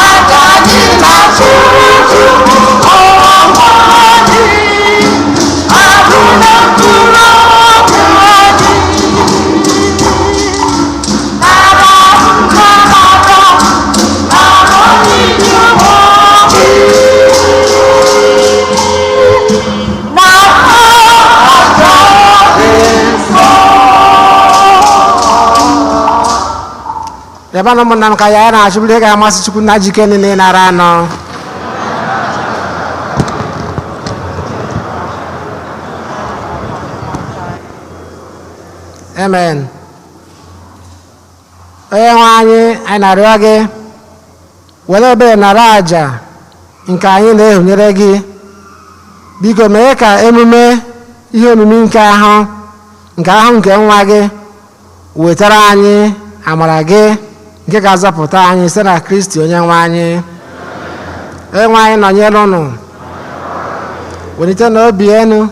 Aka gị na-atụrụ Chukwu ọnwa dị, agụ na mkpụrụ obi dị. Nara nara nara onyinye obi. Nara aja dị nsọ. Ebe na ụmụnna m ka ya na-achụbiri ị ga-amasị Chukwu na jike niile nara anọ. Amen. Onye nwe anyị na-arịọ gị were ebere nara aja nke anyị na-ehunyere gị. Biko mee ka emume ihe omimi nke ahụ nke nwa gị wetara anyị amara gị nke ga-azọpụta anyị site na Kristi onye nwe anyị. Onye nwe anyị nọnyere unu, welite n'obi enu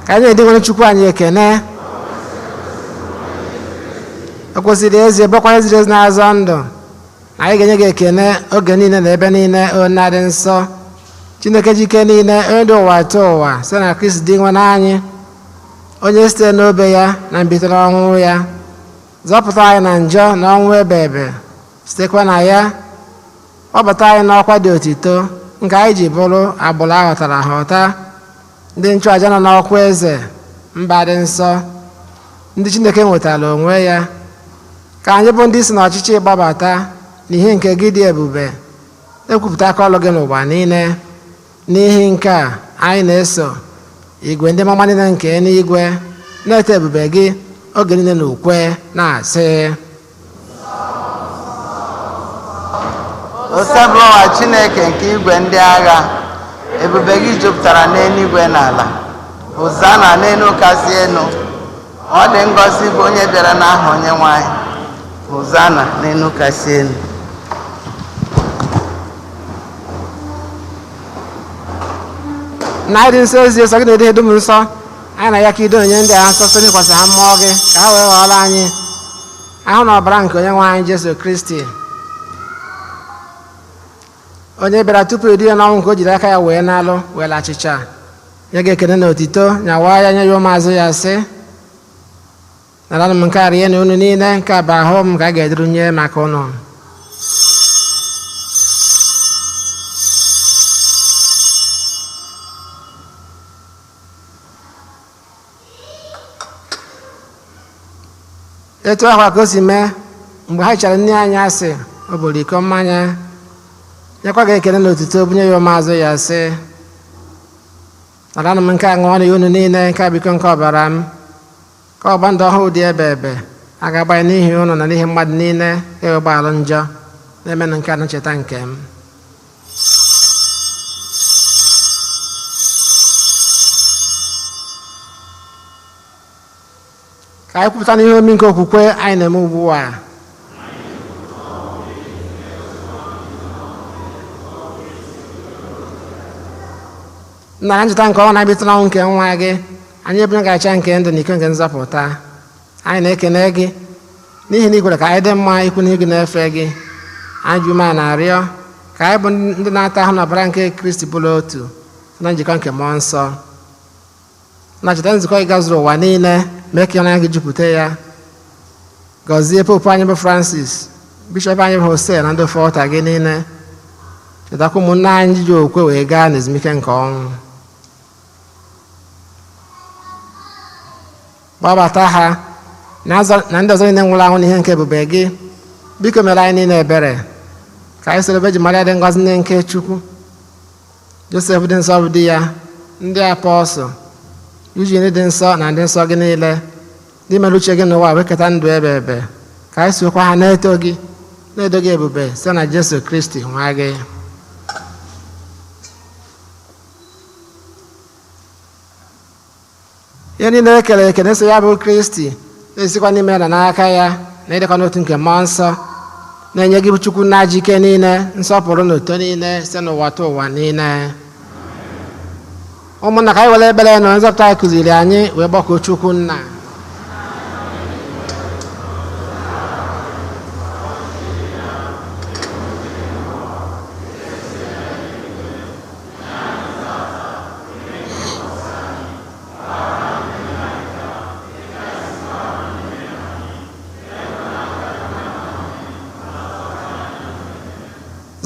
ka anyị na-edewere Chukwu anyị ekene. O kwesịrị ezi bụkwa eziri ezi na-azọ ndụ na anyị ga-enye gị ekene oge niile na ebe niile. Onye na-adị nsọ Chineke jike niile, onye dị ụwa tụ ụwa site na Kristi dị nwe n'anyị, onye site n'obe ya na mbitere ọnwụ ya zọpụta anyị na njọ na ọnwụ ebe ebe, sitekwa na ya kpọbata anyị n'ọkwa dị otito nke anyị ji bụrụ agbụrụ aghọtara aghọta, ndị nchụaja nọ n'ọkwa eze mba dị nsọ, ndị Chineke nwetara onwe ya, ka anyị bụ ndị si n'ọchịchị gbabata n'ihe nke gị dị ebube, ekwupụta aka ọlụ gị n'ụwa niile. N'ihi nke a anyị na-eso igwe ndị mama niile nke n'igwe na-eto ebube gị oge niile na ukwe na-asị: Osebụlụwa Chineke nke igwe ndị agha, ebube gị jupụtara n'eluigwe na ala. Hozana n'elu kasị elu. Ọ dị ngọzi bụ onye bịara n'aha Onyenwe anyị. Hozana n'elu kasị elu. na ịdị nsọ ezi nsọ gị na-ede dum nsọ, anyị na ya ka ido onye ndị a nsọ site n'ịkwasị ha mmụọ gị ka ha wee ghọọrọ anyị ahụ na ọbara nke Onyenwe anyị Jesu Kristi, onye bịara tupu edi ya n'ọnwụ nke o jiri aka ya wee n'alụ wee achịcha. Nye gị ekele na otito, nyawaa ya nye ya ụmụazụ ya sị: naranụ m nke a rie na unu niile, nke a bụ ahụ m ka a ga-eduru nye maka unu. Etu ahụ ka o si mee mgbe ha hichara nne anyị asị, o buru iko mmanya, nyekwa gị ekele na otuto, bunye ya ụmụazụ ya sị: naranụ m nke a ṅụọ na ya unu niile, nke a biko nke ọbara m, ka ọgba ndụ ọhụụ dị ebe ebe a ga-agba n'ihi unu na n'ihi mmadụ niile ga gbaalụ njọ, na-emenụ nke a na ncheta nke m. Ka anyị kwupụta n'ihe omi nke okwukwe anyị na-eme ugbu a. nna na ncheta nke ọnwa na-abịa n'ọnwụ nke nwa gị anyị ebunye gacha nke ndụ na iko nke nzọpụta anyị na-ekene gị n'ihi na ikwere ka anyị dị mma ikwu na gị na-efe gị anyị ji ume na-arịọ ka anyị bụ ndị na-ata ahụ n'ọbara nke Kristi bụrụ otu na njikọ nke mmụọ nsọ na cheta nzukọ gị gazuru ụwa niile mee ka ịhụnanya gị jupụta ya gọzie popu anyị bụ Francis bishọp anyị bụ Hosea na ndị ofe ọta gị niile chetakwa ụmụnne anyị ji okwe wee gaa n'ezumike nke ọnwụ gbabata ha na ndị ọzọ niile nwụrụ anwụ n'ihe nke ebube gị biko mere anyị niile ebere ka anyị soro Virgin Maria dị ngọzi nne nke Chukwu Josef dị nsọ bụ di ya ndị apọstụl Eugene dị nsọ na ndị nsọ gị niile ndị mere uche gị n'ụwa wee keta ndụ ebe ebe ka anyị sokwa ha na-eto gị na-edo gị ebube site na Jesu Kristi nwa gị ihe niile ekele ekele so ya bụ Kristi na-esikwa n'ime na n'aka ya na ịdịkwa n'otu nke mmụọ nsọ na-enye gị Chukwu nna ji ike niile nsọpụrụ na uto niile site n'ụwa tụ ụwa niile ụmụnna ka anyị were ebere na nzọpụta anyị kụziri anyị wee gbakọọ Chukwu nna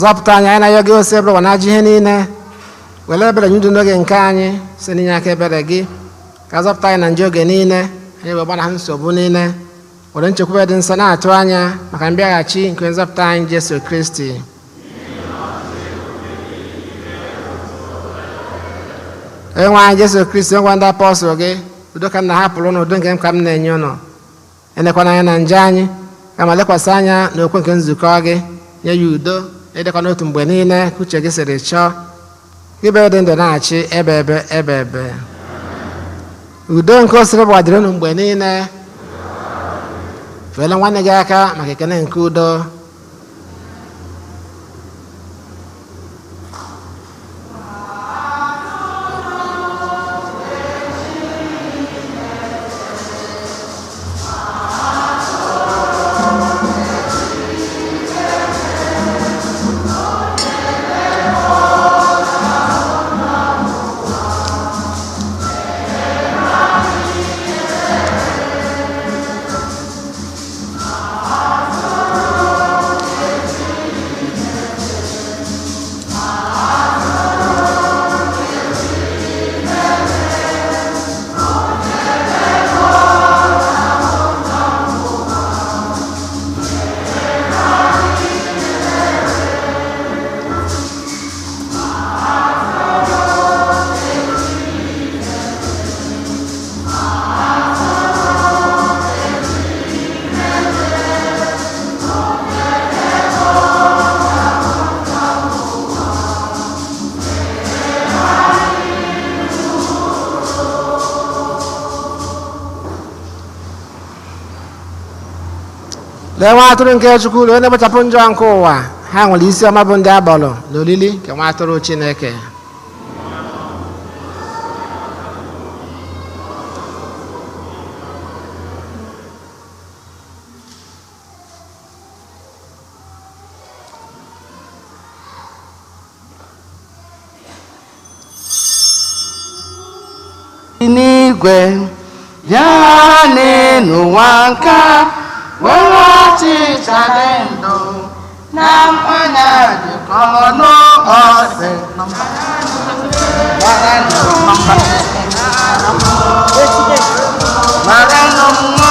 zọpụta anyị anyị na-ayọ gị ose ebere ụwa na-ajụ ihe niile were ebere nye ndụ n'oge nke anyị site n'inye aka ebere gị ka zọpụta anyị na njọ oge niile anyị wee gbanahụ nsogbu niile were nchekwube dị nsọ na-atụ anya maka mbịaghachi nke nzọpụta anyị Jesu Kristi onyenwe anyị Jesu Kristi ngwa ndị apọstụl gị udo ka m na-ahapụrụ n'udo nke m ka m na-enye ụnụ enekwana anya na njọ anyị kama lekwasị anya na okwe nke nzukọ gị nye ya udo ịdịkwa n'otu mgbe niile ka uche gị siri chọọ gị bụ dị ndụ na-achị ebe ebe udo nke osiri bụ adịrị unu mgbe niile feela nwanne gị aka maka ekene nke udo lee nwa atụrụ nke Chukwu lee na-ekpochapụ njọ nke ụwa ha nwere isi ọma bụ ndị agbọrọ na olili nke nwa atụrụ Chineke n'igwe bịa n'ụwa nka were ọchịcha dị ndụ na mmanya dịka ọnụ ọsị mara nnụnụ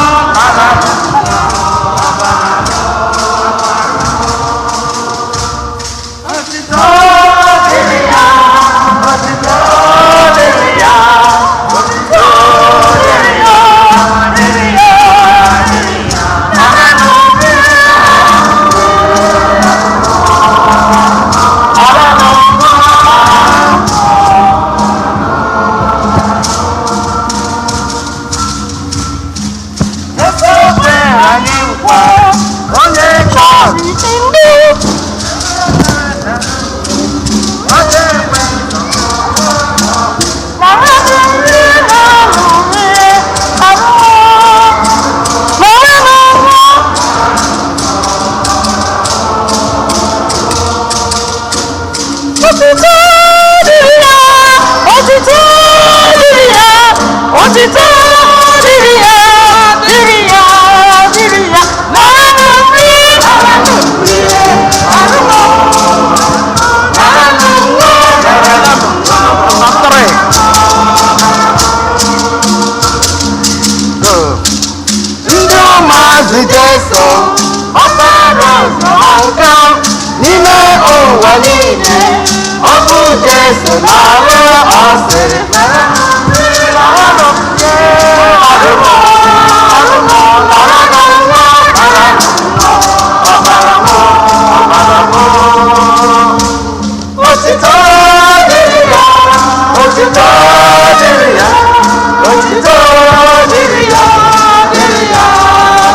ozi Jesu ọkpara ọka n'ime ụwa niile ọ bụ Jesu na-arụ ọsịrị Otito dịrị ya, otito dịrị ya, otito dịrị ya, dịrị ya,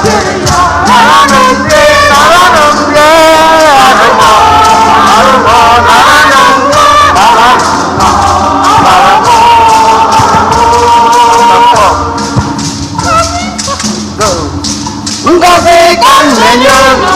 dịrị ya. Naranụ mre, naranụ mre, arụmọ, arụmọ, naranụ mre, naranụ, naranụ, Ngozi ka m na-enye unu.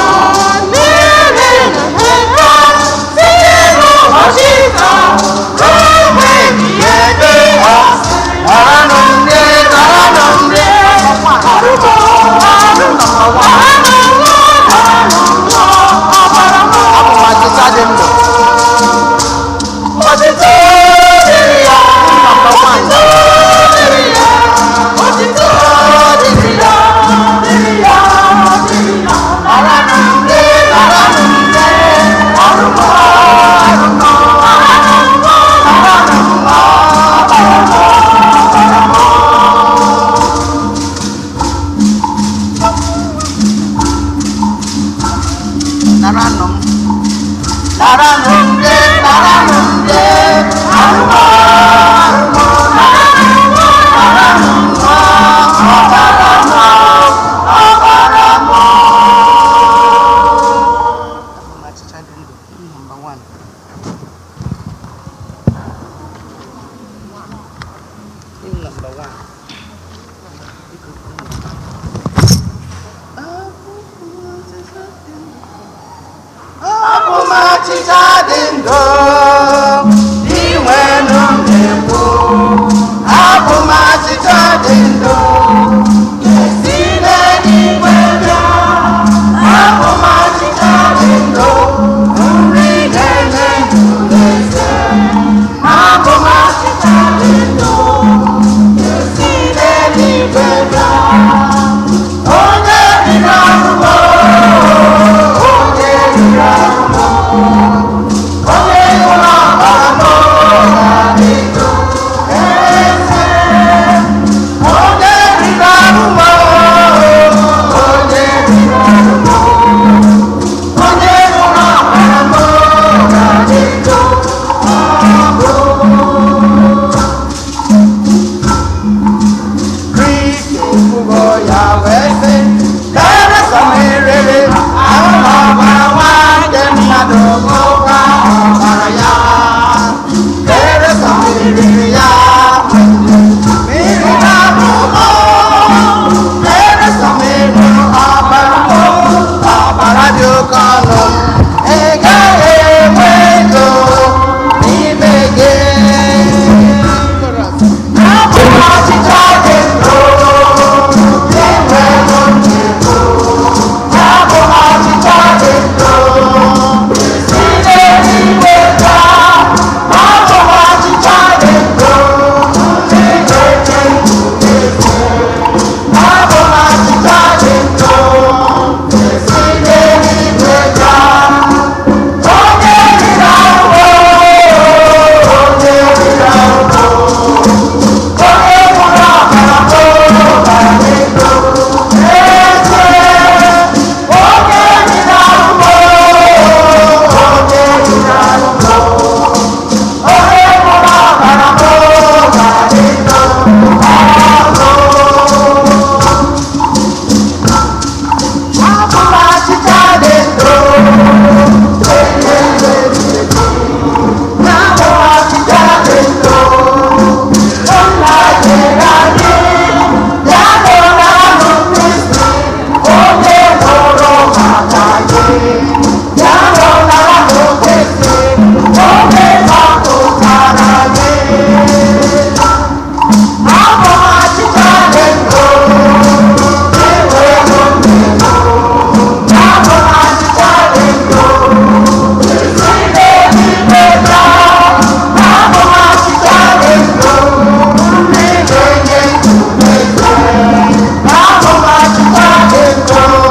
Go!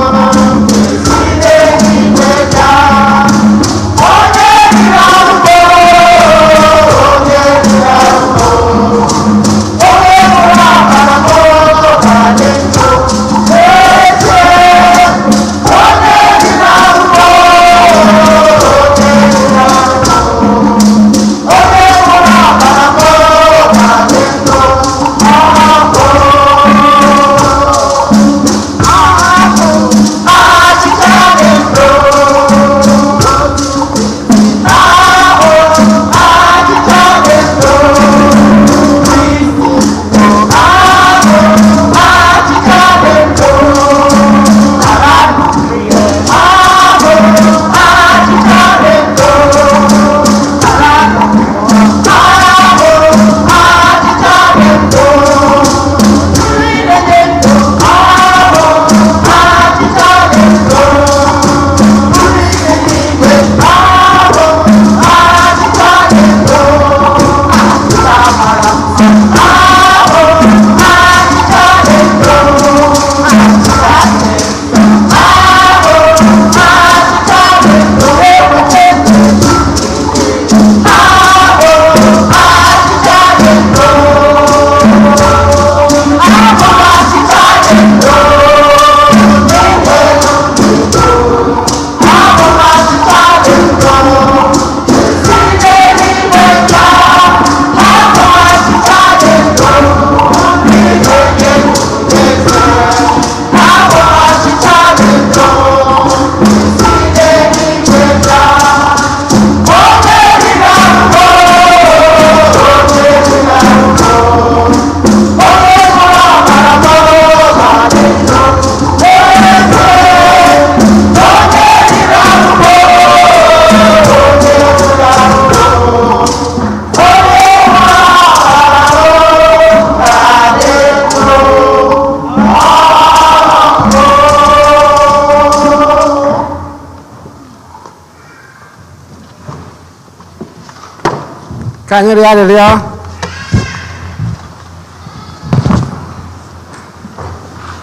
Ka anyị rịọ arịrịọ.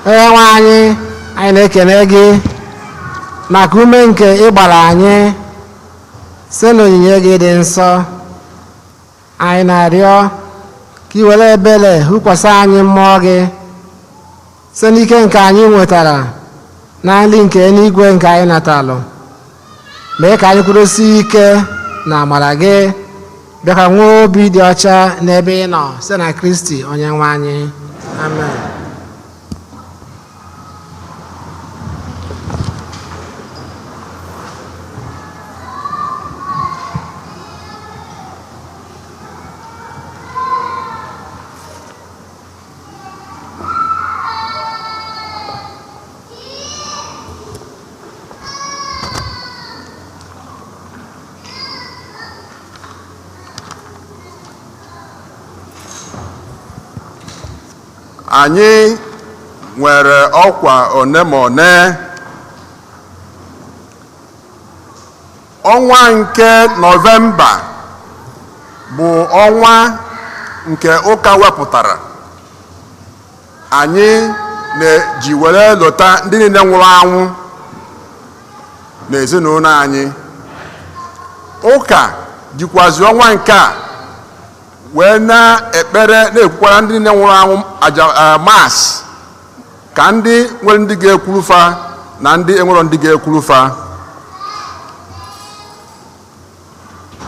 Onye nwe anyị na-ekele gị maka ume nke ịgbara anyị site n'onyinye gị dị nsọ. Anyị na-arịọ ka ị were ebere hụkwasị anyị mmụọ gị site n'ike nke anyị nwetara na nri nke eluigwe nke anyị natalụ. Mee ka anyị kwudosie ike na amara gị, bịa ka nwee obi dị ọcha n'ebe ị nọ site na Kristi onye nwe anyị. Amen. Anyị nwere ọkwa one ma one. Ọnwa nke Nọvemba bụ ọnwa nke ụka wepụtara. Anyị na-eji were lọta ndị niile nwụrụ anwụ n'ezinụlọ anyị. Ụka jikwazi ọnwa nke a wee na-ekpere na-ekwukwara ndị niile nwụrụ anwụ aja mass ka ndị nwere ndị ga-ekwurufa na ndị enwero ndị ga-ekwurufa.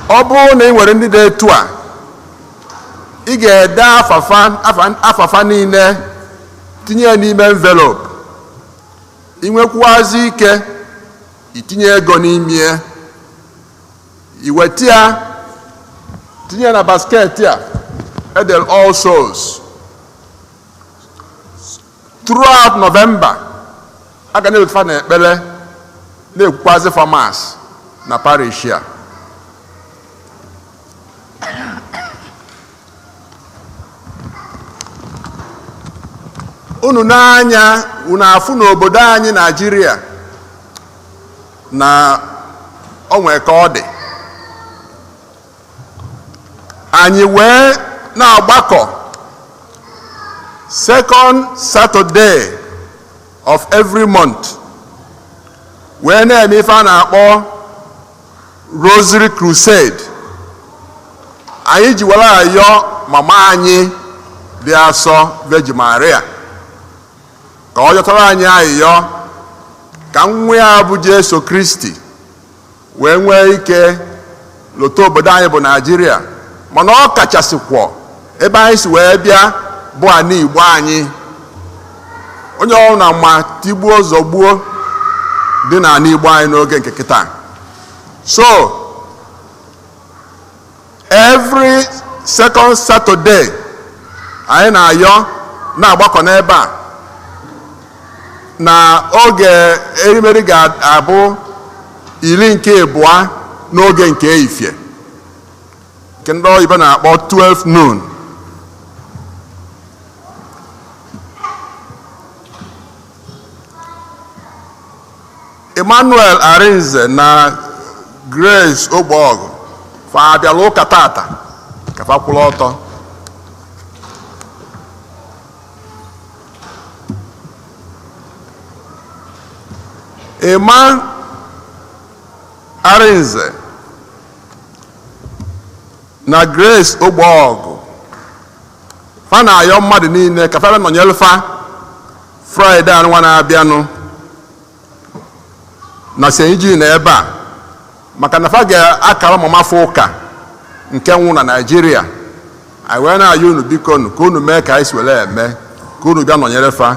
Ọ bụrụ na ị nwere ndị dị etu a, ị ga-ede afafa niile tinye ya n'ime envelope. Ị nwekwuazị ike itinye ego n'ime, iweta ya tinye na basket a edel All Souls. Throughout November, a ga na-ewefa na ekpere na-ekwukwazi famas na parish a. Unu n'anya unu afụ n'obodo anyị Nigeria na onwe ka ọ dị. Anyị wee na-agbakọ second Saturday of every month wee na-eme ife a na-akpọ Rosary Crusade. Anyị ji were ayọ mama anyị dị asọ Virgin Maria ka ọ yọtara anyị ayọ ka nwa ya bụ Jesu Kristi wee nwee ike lọta obodo anyị bụ Nigeria, mana ọ kachasịkwa ebe anyị si wee bịa bụ ana Igbo anyị. Onye ọrụ na ma tigbuo zọgbuo dị na ana Igbo anyị n'oge nke kịta. So every second Saturday anyị na-ayọ na-agbakọ n'ebe a, na oge erimeri ga-abụ 12 n'oge nke ehihie nke ndị oyibo na-akpọ 12 noon. Emmanuel Arinze na Grace Ogbogu fa abịala ụka tata ka fa kwụrụ ọtọ. Emma Arinze na Grace Ogbogu fa na-ayọ mmadụ niile ka fa nọnyere fa Fraịde anụnwa na-abịanụ na St. na ebe a, maka na fa ga-akara ọmụmafọ ụka nke nwụ na Nigeria. Anyị wee na-ayọ unu biko ka unu mee ka anyị si were eme ka unu bịa nọnyere fa.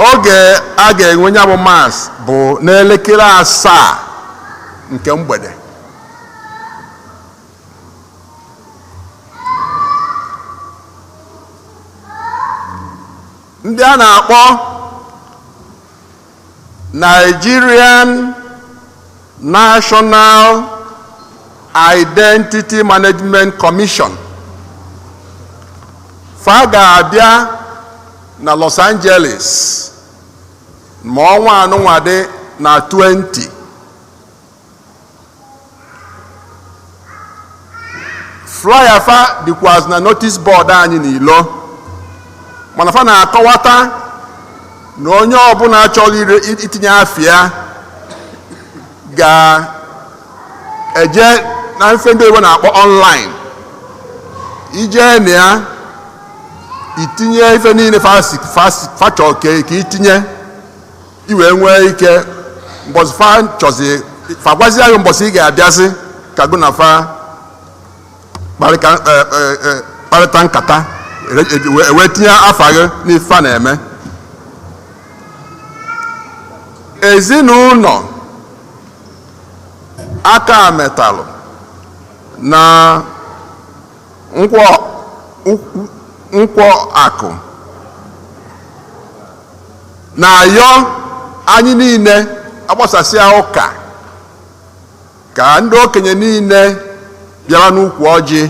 Oge a ga-enwe ya bụ mass bụ n'elekere 7 nke mgbede. Ndị a na-akpọ Nigerian National Identity Management Commission fa ga-abịa na Los Angeles ma ọnwa anụnwa dị na 20 flyer fa dịkwazị na notice board anyị n'ilo mana fa na-akọwata na onye ọbụla chọrọ itinye afịa ga-eje na mfe ndị oyibo na-akpọ online ije na ya itinye ife niile fachọ ka itinye iwee nwee ike mbọsị fa chọzi fa gwazi anyị mbọsị ị ga-abịazi ka gụ na fa kparịta nkata wee tinye afa gị n'ife a na-eme. Ezinụlọ aka metalụ na nkwọ akụ na-ayọ anyị niile agbasasịa ụka ka ndị okenye niile bịara n'ukwu ọjị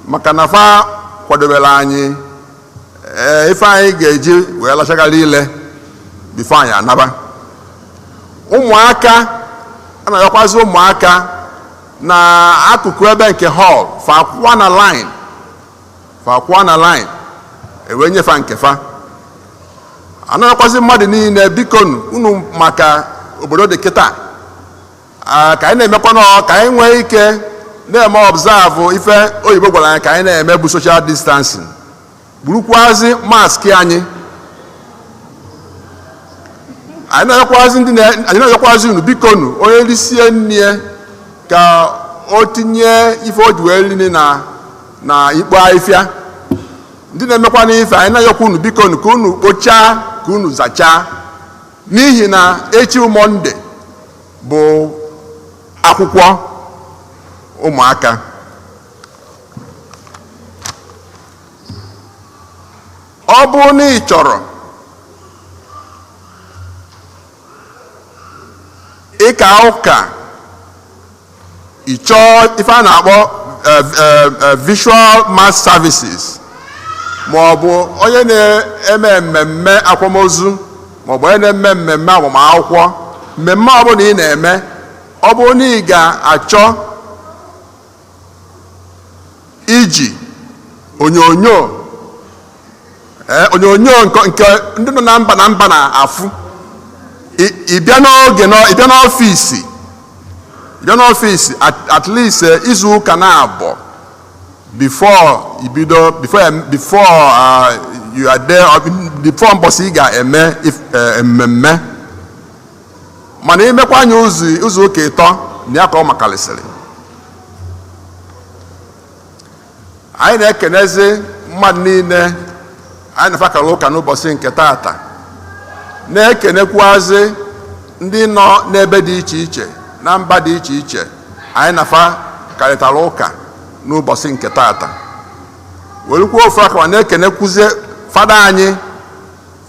maka na fa kwadobere anyị ife anyị ga-eji wee lachagara ile bifo anyị anaba. Ụmụaka a na-ayọkwazi ụmụaka na akụkụ ebe nke hall fakwụwa na line ewe nyefa nke fa. Anayọkwazi mmadụ niile biko unu maka obodo dị kịta ka anyị na-emekwa nọ ka anyị nwee ike na-eme observe ife oyibo gwara anyị ka anyị na-eme bụ social distancing, burukwazi maskị anyị. Anyị na-ayọkwazi unu biko onye risie nne ka o tinye ife o ji wee rini na ikpo ahịfịa. Ndị na-emekwa n'ife anyị na-ayọkwa unu biko ka unu kpochaa ka unu zachaa n'ihi na echi Mọnde bụ akwụkwọ ụmụaka. Ọ bụrụ na ị chọrọ ịka ụka ị chọọ ife a na-akpọ visual mass services maọbụ onye na-eme mmemme akwamozu maọbụ onye na-eme mmemme agbamakwụkwọ, mmemme ọbụla ị na-eme, ọ bụrụ na ị ga-achọ iji onyonyo nke ndị nọ na mba na-afụ, ịbịa n'ọfịs at least izu ụka na-abụ before you are there, before mbọsị ị ga-eme mmemme. Mana imekwa anya ụzọ ụka ịtọ na ya ka ọ makalisịrị. Anyị na-ekenezi mmadụ niile anyị na-afakara ụka n'ụbọchị nke taata, na-ekenekwazi ndị nọ n'ebe dị iche iche na mba dị iche iche anyị na-afa karịtara ụka n'ụbọchị nke taata. Welukwa ofu aka na-ekenekwuzie fada anyị,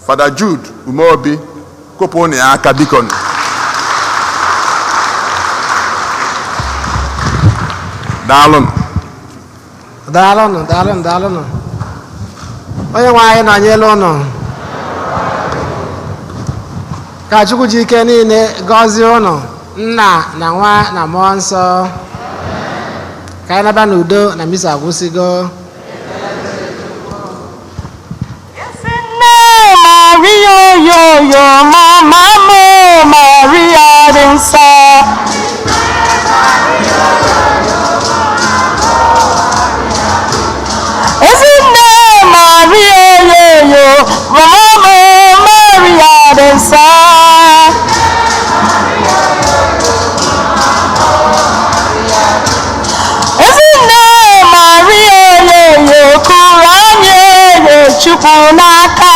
Fada Jude Umeobi, kopụnụ ya aka biko. Daalụnụ. Onye nwe anyị nọnyere ụnụ. Ka Chukwu ji ike niile gọzie ụnụ, Nna na Nwa na Mmụọ Nsọ. Ka anyị naba n'udo na misa agwụsịgo. Maria yo mama mo Maria dị nsọ. Ezinne Maria yo mama mo Maria dị nsọ. Ezinne Maria yo kụrụ anyị Chukwu n'aka.